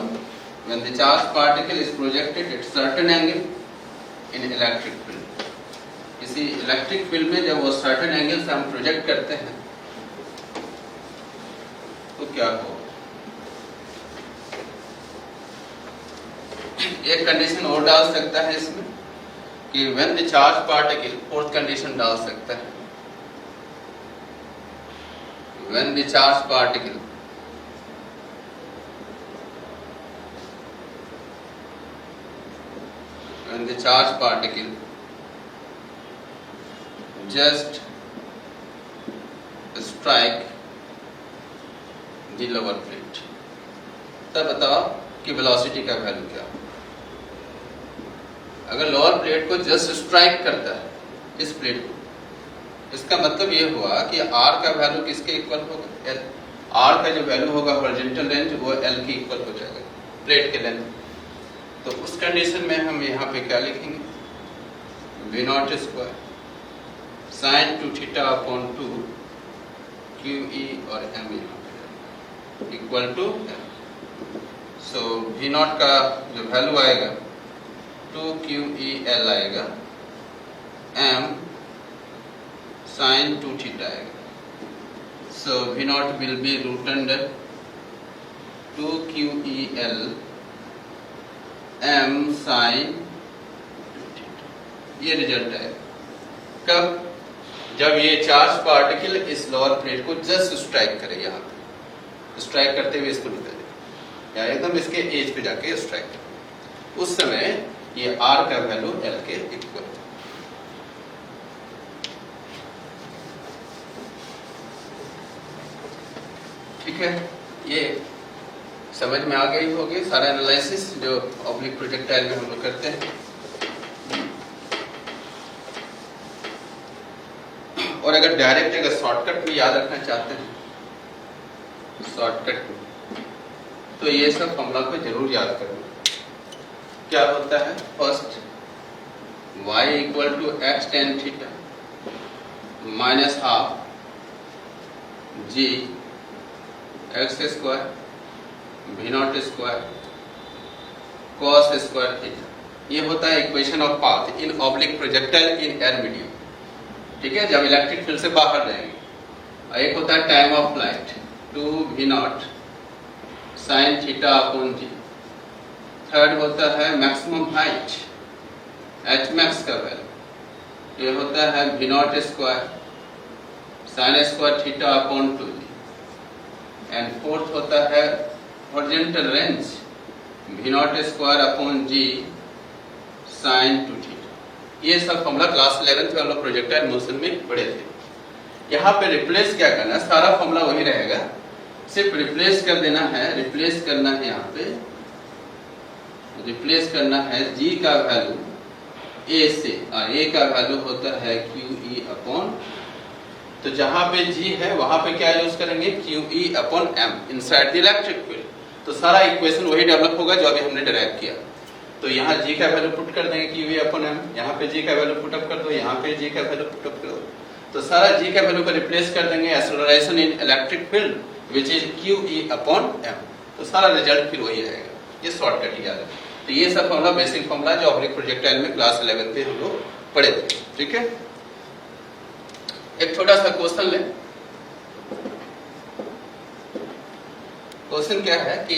[SPEAKER 1] when the charged particle is projected at certain angle in electric field। किसी इलेक्ट्रिक फील्ड में जब वो certain angle से हम प्रोजेक्ट करते हैं तो क्या हो, एक कंडीशन और डाल सकता है इसमें कि when the charged particle, fourth condition डाल सकता है, when the charged particle when the charged particle just strike the lower plate, तब बताओ कि वेलोसिटी का वैल्यू क्या हो। अगर लोअर प्लेट को जस्ट स्ट्राइक करता है इस प्लेट को, इसका मतलब ये हुआ कि r का वैल्यू किसके इक्वल होगा, आर का जो वैल्यू होगा हॉरिजॉन्टल रेंज वो एल के इक्वल हो जाएगा प्लेट के लेंथ। तो उस कंडीशन में हम यहाँ पे क्या लिखेंगे, v naught square sine 2 theta upon 2 q e और एम यहाँ पे equal to l. So v naught का जो वैल्यू आएगा 2 क्यू ई एल आएगा, एम साइन 2 थीटा आएगा। So V naught will be root under 2 Q E L M sin 2 theta। ये result है कब, जब ये चार्ज पार्टिकल इस लोअर प्लेट को जस्ट स्ट्राइक करे, यहाँ पे स्ट्राइक करते हुए इसको निकल जाए या एकदम इसके एज पे जाके स्ट्राइक करे, उस समय ये R का वैल्यू L के इक्वल। ठीक है, ये समझ में आ गई होगी सारा एनालिसिस जो ऑब्लिक प्रोजेक्टाइल में हम लोग करते हैं। और अगर डायरेक्ट अगर शॉर्टकट में याद रखना चाहते हैं, शॉर्टकट में, तो ये सब फॉर्मूला को जरूर याद करना। क्या होता है, first y equal to x tan theta minus half g x square v naught square cos square theta. ये होता है equation of path in oblique projectile in air medium. ठीक है, जब इलेक्ट्रिक फील्ड से बाहर जाएंगे। एक होता है time of flight 2 v naught sine theta upon g. Third होता है मैक्सिमम हाइट एच मैक्स का वैल्यू, ये होता है v naught square sine square theta upon 2 g. And fourth होता है horizontal range v naught square upon g sine 2 theta. ये सब फॉर्मूला क्लास 11th में हम लोग प्रोजेक्टाइल मोशन में पढ़े थे। यहाँ पे रिप्लेस क्या करना है, सारा फॉर्मूला वही रहेगा, सिर्फ रिप्लेस कर देना है। रिप्लेस करना है, यहाँ पे रिप्लेस करना है जी का वैल्यू ए से, और ए का वैल्यू होता है क्यू ई अपॉन, तो जहां पे जी है वहां पे क्या यूज करेंगे, q E upon m inside the electric field. तो सारा इक्वेशन वही डेवलप होगा जो अभी हमने डिराइव किया। तो यहाँ जी का वैल्यू पुट कर देंगे क्यू ई अपॉन एम, यहाँ पे जी का वैल्यू पुट अप कर दो, यहाँ पे जी का वैल्यू पुट अप कर दो। तो सारा जी का वैल्यू को रिप्लेस कर देंगे acceleration in electric field which is q E upon m. तो सारा रिजल्ट फिर वही रहेगा। ये शॉर्टकट याद है। तो ये सब फॉर्मूला बेसिक फॉर्मूला जो ऑब्लिक प्रोजेक्टाइल में क्लास 11 में हम लोग पढ़े थे। ठीक है, एक छोटा सा क्वेश्चन ले। क्वेश्चन क्या है कि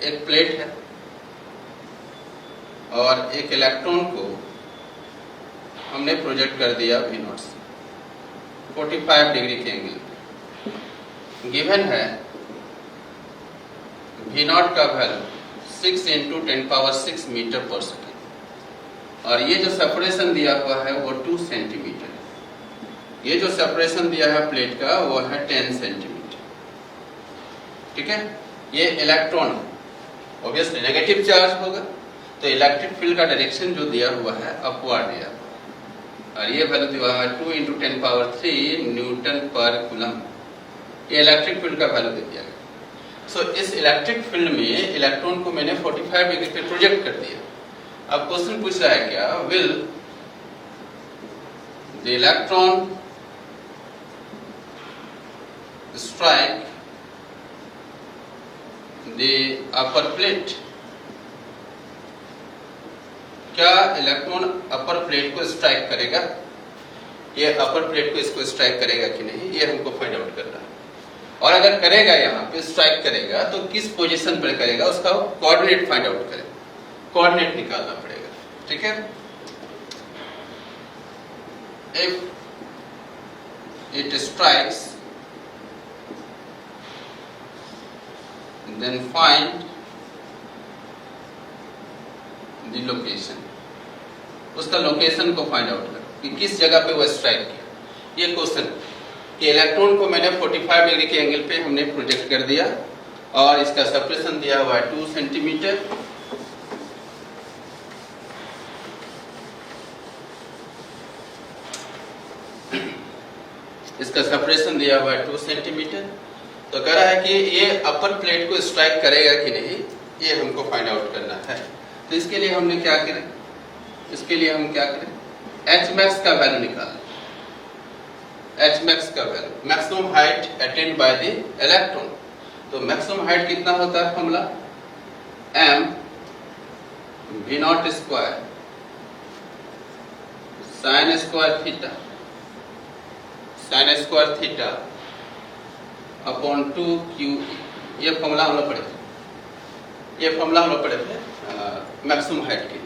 [SPEAKER 1] एक प्लेट है और एक इलेक्ट्रॉन को हमने प्रोजेक्ट कर दिया वी नॉट से 45 डिग्री के एंगल पे। गिवन है वी नॉट का वैल्यू 6 × 10⁶ मीटर पर सेकेंड, और ये जो सेपरेशन दिया हुआ है वो 2 सेंटीमीटर। ये जो सेपरेशन दिया है प्लेट का वो है 10 सेंटीमीटर। ठीक है, ये इलेक्ट्रॉन ऑब्वियसली नेगेटिव चार्ज होगा, तो इलेक्ट्रिक फील्ड का डायरेक्शन जो दिया हुआ है अपवर्ड दिया हुआ है, और ये वैल्यू दिया हुआ है 2 × 10³ न्यूटन पर कूलम। ये इलेक्ट्रिक फील्ड का वैल्यू दे दिया गया। सो इस इलेक्ट्रिक फील्ड में इलेक्ट्रॉन को मैंने 45 डिग्री पे प्रोजेक्ट कर दिया। अब क्वेश्चन पूछ रहा है क्या, will the electron strike the upper plate। क्या इलेक्ट्रॉन अपर प्लेट को स्ट्राइक करेगा, ये अपर प्लेट को इसको स्ट्राइक करेगा कि नहीं, ये हमको फाइंड आउट करना है। और अगर करेगा, यहाँ पे स्ट्राइक करेगा तो किस पोजीशन पर करेगा, उसका कोऑर्डिनेट फाइंड आउट करेगा, कोऑर्डिनेट निकालना पड़ेगा। ठीक है, if it strikes then find the location। उसका लोकेशन को फाइंड आउट करो कि किस जगह पे वो स्ट्राइक किया। ये क्वेश्चन कि इलेक्ट्रॉन को मैंने 45 डिग्री के एंगल पे हमने प्रोजेक्ट कर दिया और इसका सेपरेशन दिया हुआ है 2 सेंटीमीटर। इसका सेपरेशन दिया हुआ है 2 सेंटीमीटर तो कह रहा है कि ये अपर प्लेट को स्ट्राइक करेगा कि नहीं, ये हमको फाइंड आउट करना है। तो इसके लिए हमने क्या करें, इसके लिए हम क्या करें, एच मैक्स का वैल्यू निकालें। एच मैक्स का value, maximum height attained by the electron. तो मैक्सिमम हाइट कितना होता है formula, m v naught square sine square theta, sign square theta upon 2q। ये फॉर्मूला हम लोग पढ़े थे, ये फॉर्मूला हम लोग पढ़े थे मैक्सिमम हाइट के लिए।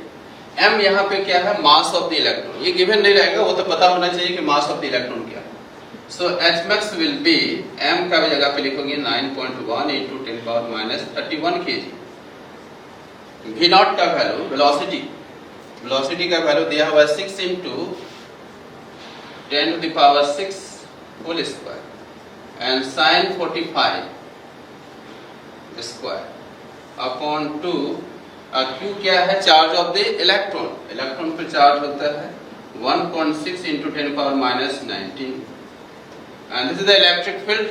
[SPEAKER 1] m यहाँ पे क्या है, मास ऑफ द इलेक्ट्रॉन। ये गिवन नहीं रहेगा, वो तो पता होना चाहिए कि मास ऑफ द इलेक्ट्रॉन क्या है। So h max will be, m का जगह पे लिखोगे 9.1 into 10 power minus 31 kg। v not का वैल्यू, वेलोसिटी, वेलोसिटी का वैल्यू दिया हुआ है 6 into 10 to the power 6 whole square and sine 45 square upon 2। Q क्या है, charge of the electron. Electron पर चार्ज होता है 1.6 into 10 power minus 19 and this is the electric field.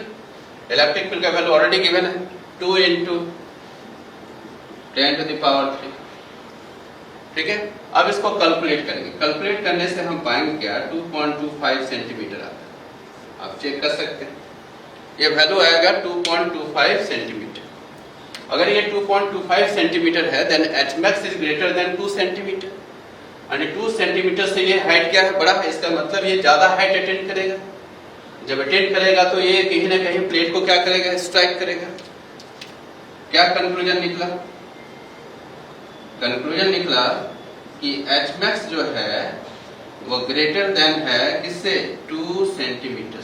[SPEAKER 1] Electric field का वैल्यू ऑलरेडी गिवन है 2 into 10 to the power 3। ठीक है, अब इसको कैलकुलेट करेंगे। कैलकुलेट करने से हम पाएंगे क्या, 2.25 सेंटीमीटर आता है। आप चेक कर सकते हैं, ये वैल्यू आएगा 2.25 सेंटीमीटर। अगर ये 2.25 सेंटीमीटर है then h max is greater than 2 centimetre. यानी 2 सेंटीमीटर से ये हाइट क्या है, बड़ा है। इसका मतलब ये ज्यादा हाइट अटेंड करेगा। जब अटेंड करेगा तो ये कहीं ना कहीं प्लेट को क्या करेगा, स्ट्राइक करेगा। क्या कंक्लूजन निकला, कंक्लूजन निकला कि एच मैक्स जो है वो ग्रेटर देन है किससे, 2 centimetre.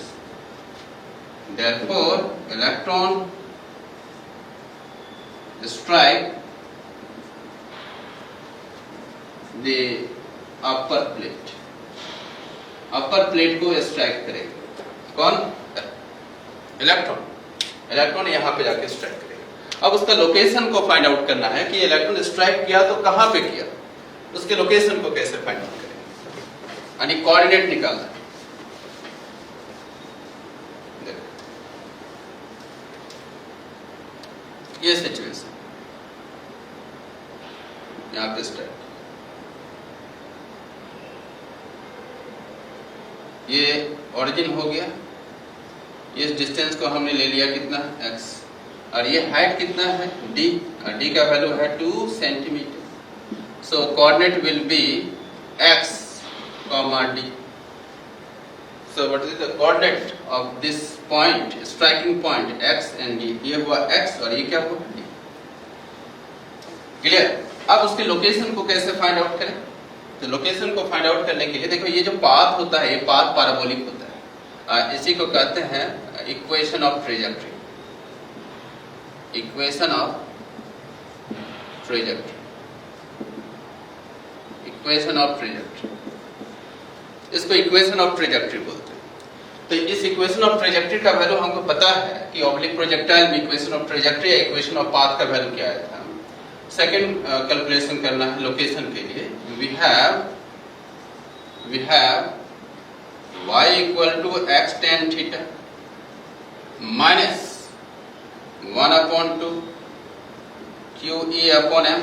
[SPEAKER 1] Therefore, electron strike the upper plate, upper plate को स्ट्राइक करेगा। कौन, इलेक्ट्रॉन। इलेक्ट्रॉन यहाँ पे जाके स्ट्राइक करेगा। अब उसका लोकेशन को फाइंड आउट करना है कि इलेक्ट्रॉन स्ट्राइक किया तो कहाँ पे किया, उसके लोकेशन को कैसे फाइंड आउट करेंगे, यानी कोऑर्डिनेट निकालना है। ये सिचुएशन यहां पे स्टार्ट, ये ओरिजिन हो गया। इस डिस्टेंस को हमने ले लिया कितना, x, और ये हाइट कितना है, d, और d का वैल्यू है 2 centimetre. So coordinate will be x, d। So what is the coordinate of this point, striking point, x and d? ये हुआ x और ये क्या हुआ, d। क्लियर। अब उसके लोकेशन को कैसे फाइंड आउट करें, तो लोकेशन को फाइंड आउट करने के लिए देखो, ये जो पाथ होता है, ये पाथ पैराबोलिक होता है। इसी को कहते हैं equation of trajectory, equation of trajectory, equation of trajectory. इसको इक्वेशन ऑफ ट्रेजेक्टरी बोलते हैं। तो इस इक्वेशन ऑफ ट्रेजेक्टरी का वैल्यू हमको पता है कि ऑब्लिक प्रोजेक्टाइल में इक्वेशन ऑफ ट्रेजेक्टरी या इक्वेशन ऑफ पाथ का वैल्यू क्या आया था। सेकंड कैलकुलेशन करना है लोकेशन के लिए। We have y equal to x tan theta minus 1/2 QE upon m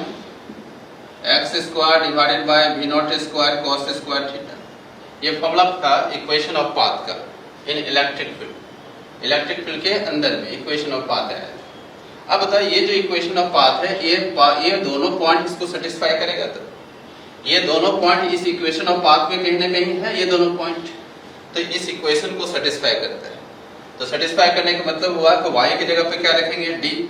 [SPEAKER 1] x square divided by v naught square cos square theta. ये फॉर्मूला था इक्वेशन ऑफ पाथ का in electric field. Electric field के अंदर में equation of path है। अब बताइए, ये जो इक्वेशन ऑफ पाथ है, ये दोनों पॉइंट इसको सेटिस्फाई करेगा। तो ये दोनों पॉइंट इस इक्वेशन ऑफ पाथ में कहीं ना कहीं है, ये दोनों पॉइंट तो इस इक्वेशन को सेटिस्फाई करता है। तो सेटिस्फाई करने का मतलब हुआ कि y की जगह पे क्या रखेंगे, d।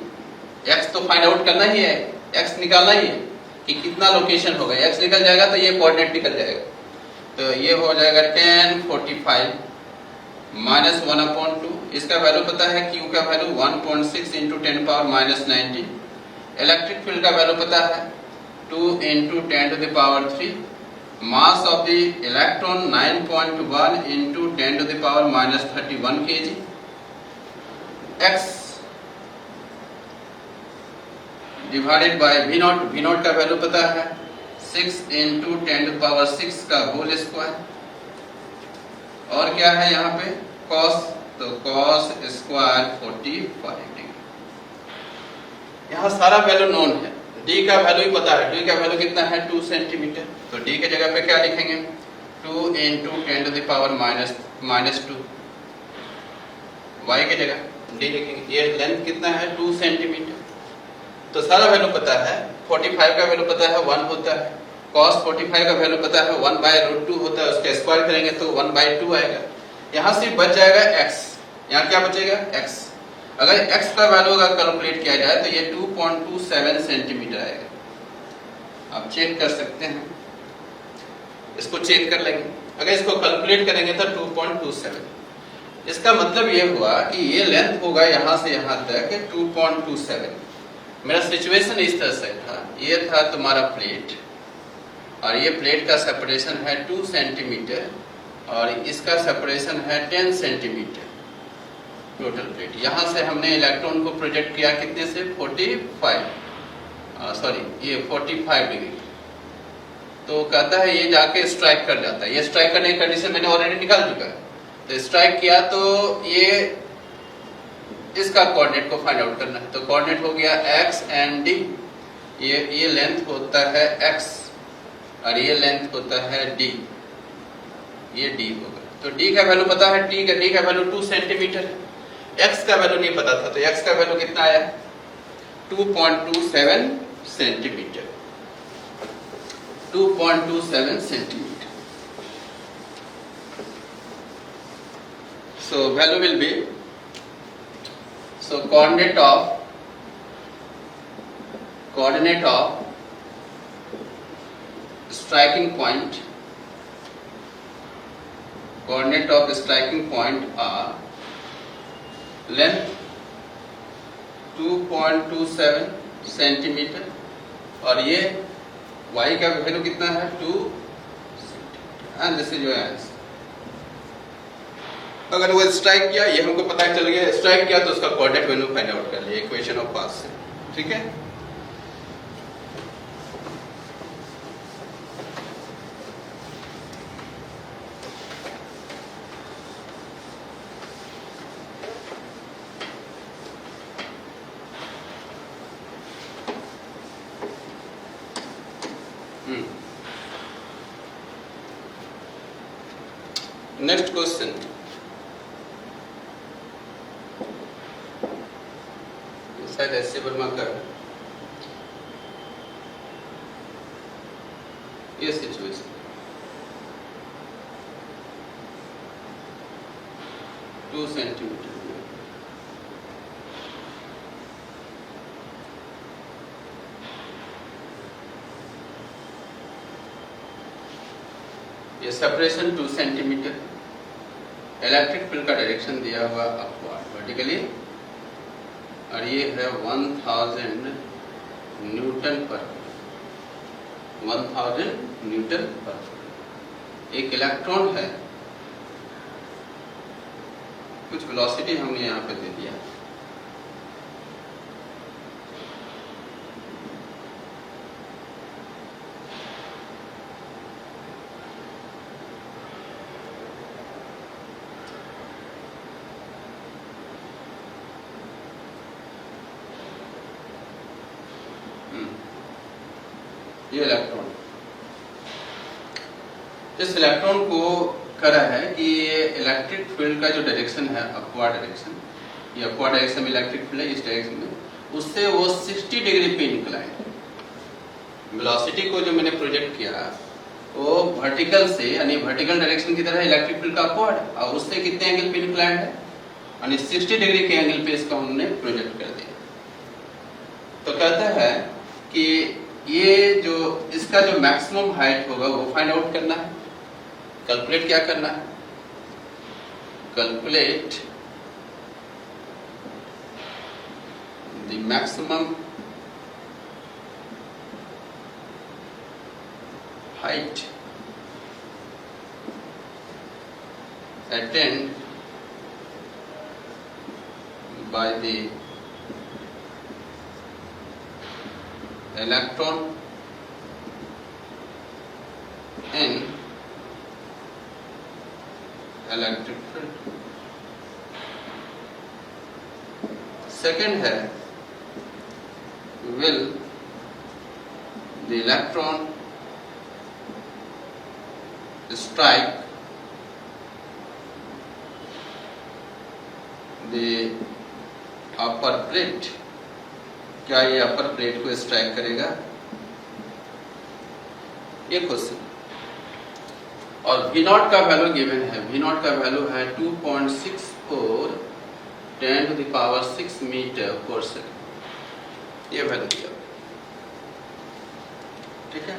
[SPEAKER 1] x तो फाइंड आउट करना ही है, x निकालना ही है कि कितना लोकेशन होगा। x निकल जाएगा तो ये कोऑर्डिनेट निकल जाएगा। तो ये हो जाएगा tan 45 माइनस 1/2। इसका वैल्यू पता है, q का value 1.6 into 10 power minus 19। Electric field का वैल्यू पता है 2 into 10 to the power 3। Mass of the electron 9.1 into 10 to the power minus 31 kg। x divided by v naught. v not का value पता है 6 into 10 to power 6 का whole square. और क्या है यहाँ पे cos तो cos स्क्वायर 45 डिग्री। यहाँ सारा वैल्यू नोन है, d का वैल्यू ही पता है, d का वैल्यू कितना है 2 सेंटीमीटर, तो d के जगह पे क्या लिखेंगे 2 into 10 to the power -2, y के जगह d लिखेंगे। ये लेंथ कितना है 2 सेंटीमीटर, तो सारा वैल्यू पता है। 45 का वैल्यू पता है 1 होता है, cos 45 का वैल्यू पता है 1/√2 होता है, उसका स्क्वायर करेंगे तो 1/2 आएगा। यहाँ सिर्फ बच जाएगा x, यहाँ क्या बचेगा x। अगर x का वैल्यू अगर कैलकुलेट किया जाए तो ये 2.27 सेंटीमीटर आएगा। आप चेक कर सकते हैं, इसको चेक कर लेंगे। अगर इसको कैलकुलेट करेंगे तो 2.27, इसका मतलब ये हुआ कि ये लेंथ होगा यहाँ से यहाँ तक 2.27। मेरा सिचुएशन इस तरह से था, ये था तुम्हारा प्लेट और ये प्लेट का सेपरेशन है 2 सेंटीमीटर और इसका सेपरेशन है 10 सेंटीमीटर टोटल प्लेट। यहाँ से हमने इलेक्ट्रॉन को प्रोजेक्ट किया कितने से 45 डिग्री। तो कहता है ये जाके स्ट्राइक कर जाता है, ये स्ट्राइक करने की कंडीशन मैंने ऑलरेडी निकाल चुका है। तो स्ट्राइक किया तो ये इसका कोऑर्डिनेट को फाइंड आउट करना है, तो कोऑर्डिनेट हो गया x एंड d। ये लेंथ होता है x और ये लेंथ होता है d, ये d होगा। तो d का वैल्यू पता है, d का वैल्यू 2 सेंटीमीटर है। x का वैल्यू नहीं पता था, तो x का वैल्यू कितना आया 2.27 centimetre, 2.27 centimetre. So value will be, so coordinate of striking point are length 2.27 centimetre और ये y का वैल्यू कितना है 2 centimetre and this is your answer. अगर वो स्ट्राइक किया, ये हमको पता चल गया, स्ट्राइक किया तो उसका कोऑर्डिनेट वैल्यू फाइंड आउट कर लिया इक्वेशन ऑफ पास से, ठीक है। नेक्स्ट क्वेश्चन, शायद ऐसे वर्मा का ये सिचुएशन, टू सेंटीमीटर ये सेपरेशन 2 सेंटीमीटर, इलेक्ट्रिक फील्ड का डायरेक्शन दिया हुआ अपवर्ड वर्टिकली और ये है 1000 न्यूटन पर 1000 न्यूटन पर। एक इलेक्ट्रॉन है, कुछ वेलोसिटी हमने यहाँ पे दे दिया, ये इलेक्ट्रॉन, इस इलेक्ट्रॉन को करा है कि ये इलेक्ट्रिक फील्ड का जो डायरेक्शन है अपवर्ड डायरेक्शन, ये अपवर्ड डायरेक्शन में इलेक्ट्रिक फील्ड है, इस डायरेक्शन में उससे वो 60 डिग्री पे इंक्लाइन। वेलोसिटी को जो मैंने प्रोजेक्ट किया वो वर्टिकल से, यानी वर्टिकल डायरेक्शन की तरह इलेक्ट्रिक फील्ड का अपवर्ड, और उससे कितने एंगल पे इंक्लाइन है, यानी 60 डिग्री के एंगल पे इसको हमने प्रोजेक्ट कर दिया। तो कहता है कि ये जो इसका जो मैक्सिमम हाइट होगा वो फाइंड आउट करना है। कैलकुलेट क्या करना है, calculate the maximum height attained by the electron in electric field। Second है will the electron strike the upper plate, क्या ये अपर प्लेट को स्ट्राइक करेगा, ये क्वेश्चन। और V0 का वैल्यू गिवन है, V0 का वैल्यू है 2.64 10 to the power 6 मीटर पर सेकेंड, ये वैल्यू दिया, ठीक है।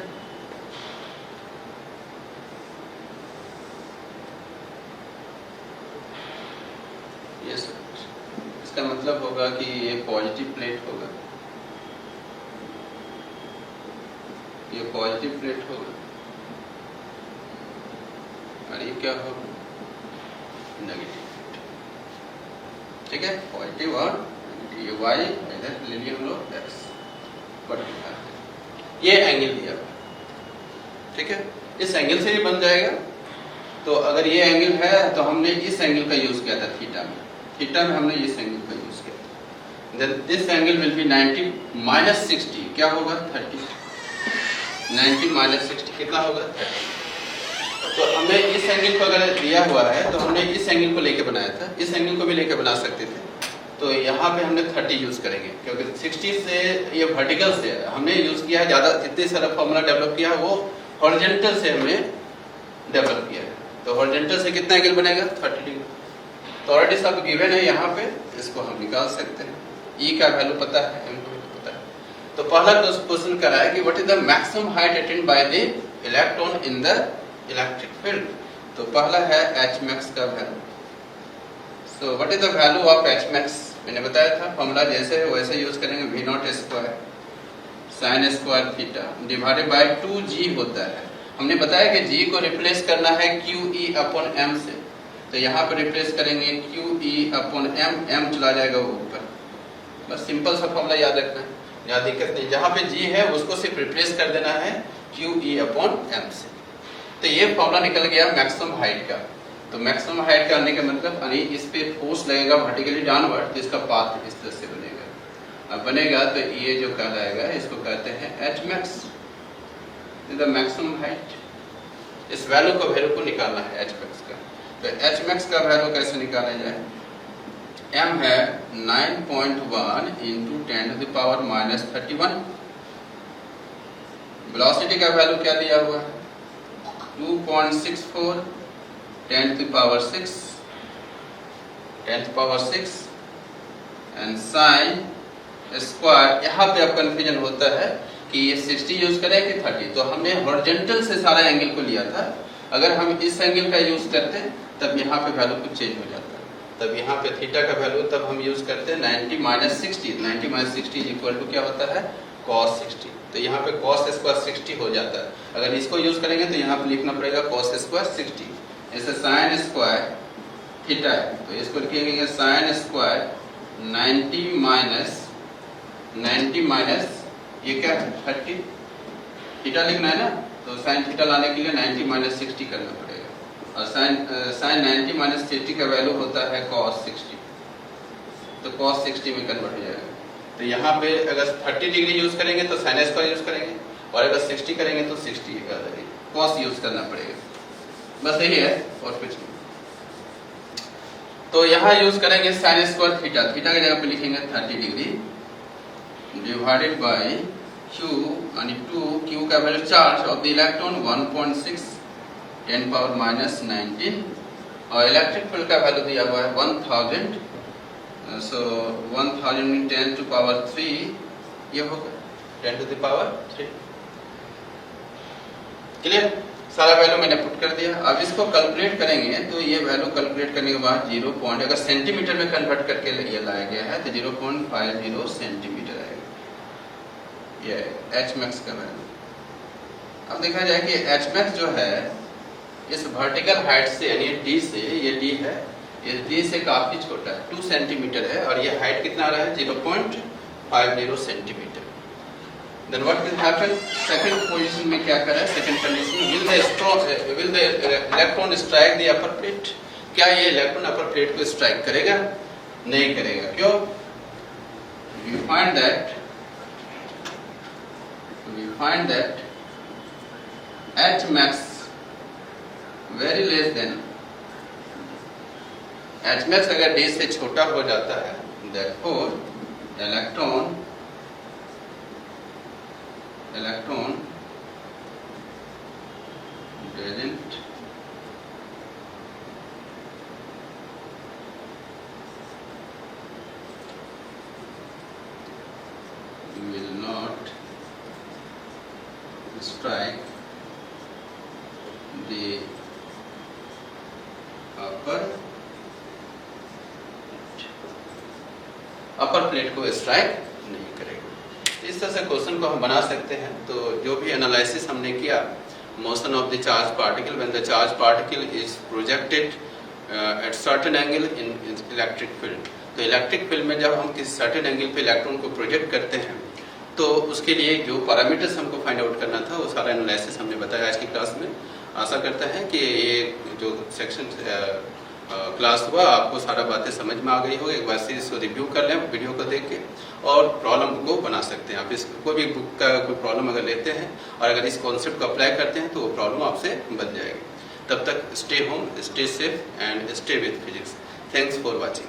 [SPEAKER 1] ये सब इसका मतलब होगा कि ये पॉजिटिव प्लेट होगा, ये पॉजिटिव प्लेट होगा, और ये क्या होगा, नेगेटिव प्लेट, ठीक है। पॉजिटिव और नेगेटिव, ये वाई इधर ले लिए हम लोग एक्स, ये एंगल दिया हुआ, ठीक है। इस एंगल से ये बन जाएगा। तो अगर ये एंगल है तो हमने इस एंगल का यूज किया था थीटा में, थीटा में हमने इस एंगल का यूज किया था। Then this angle will be 90 minus 60, क्या होगा 30, 90 माइनस 60 कितना होगा 30। तो हमने इस एंगल को अगर दिया हुआ है तो हमने इस एंगल को लेके बनाया था, इस एंगल को भी लेके बना सकते थे। तो यहाँ पे हमने 30 यूज करेंगे, क्योंकि 60 से ये वर्टिकल से हमने यूज किया है ज़्यादा, जितने सारा फॉर्मूला डेवलप किया है वो हॉरिजॉन्टल से हमने डेवलप किया है। तो हॉरिजॉन्टल से कितना एंगल बनेगा 30 डिग्री। तो ऑलरेडी सब गिवन है यहाँ पे, इसको हम निकाल सकते हैं। ई का वैल्यू पता है, एम का वैल्यू पता है। तो पहला क्वेश्चन कर रहा है कि what is the maximum height attained by the electron in the electric field. तो पहला है एच मैक्स का value. So what is the value of h max, मैंने बताया था फॉर्मूला जैसे है वैसे यूज करेंगे, v naught square sine square theta divided by 2g होता है। हमने बताया कि g को रिप्लेस करना है QE अपॉन m से, तो यहाँ पर रिप्लेस करेंगे QE अपॉन m, m चला जाएगा वो ऊपर। बस सिंपल सा फॉर्मूला याद रखना है, ज़्यादा दिक्कत नहीं। जहाँ पे g है उसको सिर्फ रिप्लेस कर देना है QE अपॉन m से। तो ये फॉर्मूला निकल गया मैक्सिमम हाइट का। तो मैक्सिमम हाइट का आने का मतलब यानी इस पे फोर्स लगेगा वर्टिकली डाउनवर्ड, तो इसका पाथ इस तरह से बनेगा। अब बनेगा तो ये जो कहलाएगा इसको कहते हैं H max, the maximum height. इस वैल्यू को निकालना है एच मैक्स का। तो एच मैक्स का वैल्यू कैसे निकाला जाए, m है 9.1 into 10 to the power minus 31। Velocity का वैल्यू क्या दिया हुआ है 2.64 10 to the power 6, 10 to the power 6 and sine square. यहाँ पे अब कंफ्यूजन होता है कि ये 60 यूज करें कि 30। तो हमने हॉरिजॉन्टल से सारा एंगल को लिया था, अगर हम इस एंगल का यूज करते तब यहाँ पे वैल्यू कुछ चेंज हो जाता है। तब यहाँ पे थीटा का वैल्यू तब हम यूज करते हैं 90 माइनस 60। 90 माइनस 60 इक्वल टू क्या होता है cos 60। तो यहाँ पे cos स्क्वायर 60 हो जाता है। अगर इसको यूज करेंगे तो यहाँ पे लिखना पड़ेगा cos स्क्वायर 60। ऐसे साइन स्क्वायर थीटा है तो इसको लिखेंगे साइन स्क्वायर 90 माइनस ये क्या है 30, थीटा लिखना है ना, तो साइन थीटा लाने के लिए 90 माइनस 60 करना पड़ेगा। और साइन 90 माइनस 60 का वैल्यू होता है cos 60, तो cos 60 में कन्वर्ट हो जाएगा। तो यहाँ पे अगर 30 डिग्री यूज करेंगे तो साइन स्क्वायर यूज करेंगे, और अगर 60 करेंगे तो 60 cos यूज करना पड़ेगा। बस यही है और कुछ नहीं। तो यहाँ यूज करेंगे साइन स्क्वायर थीटा, थीटा की जगह पे लिखेंगे 30 डिग्री डिवाइडेड बाय q यानी 2 का value charge of the electron 1.6 10 power minus 19 और इलेक्ट्रिक फील्ड का वैल्यू दिया हुआ है 1000। सो 1000 10 टू पावर 3 ये होगा 10 टू द पावर 3। क्लियर, सारा वैल्यू मैंने पुट कर दिया। अब इसको कैलकुलेट करेंगे तो ये वैल्यू कैलकुलेट करने के बाद 0. अगर सेंटीमीटर में कन्वर्ट करके ये लाया गया है तो 0.50 सेंटीमीटर आएगा ये एच मैक्स का वैल्यू। अब देखा जाए कि एच मैक्स जो है इस वर्टिकल हाइट से यानी डी से, ये डी है, ये डी से काफी छोटा है 2 सेंटीमीटर है, और ये हाइट कितना आ रहा है 0.50 centimetre. Then what will happen? Second position में क्या कर रहा है, second condition will the electron strike the upper plate? क्या ये इलेक्ट्रॉन अपर प्लेट को स्ट्राइक करेगा? नहीं करेगा। क्यों? we find that H max very less than H max अगर D से छोटा हो जाता है, therefore electron doesn't will not strike the upper plate को स्ट्राइक नहीं करेगा। इस तरह से क्वेश्चन को हम बना सकते हैं। तो जो भी एनालिसिस हमने किया, motion of the charge particle when the charge particle is projected at certain angle in electric field. तो इलेक्ट्रिक फील्ड में जब हम किसी सर्टेन एंगल पे इलेक्ट्रॉन को प्रोजेक्ट करते हैं, तो उसके लिए जो पैरामीटर्स हमको फाइंड आउट करना था वो सारा एनालिसिस हमने बताया आज की क्लास में। आशा करता है कि ये जो सेक्शन क्लास हुआ आपको सारा बातें समझ में आ गई हो। एक बार से इसको रिव्यू कर लें वीडियो को देख के, और प्रॉब्लम को बना सकते हैं। आप इस कोई भी बुक का कोई प्रॉब्लम अगर लेते हैं और अगर इस कॉन्सेप्ट को अप्लाई करते हैं तो वो प्रॉब्लम आपसे बन जाएगी। तब तक stay home, stay safe and stay with physics. Thanks for watching.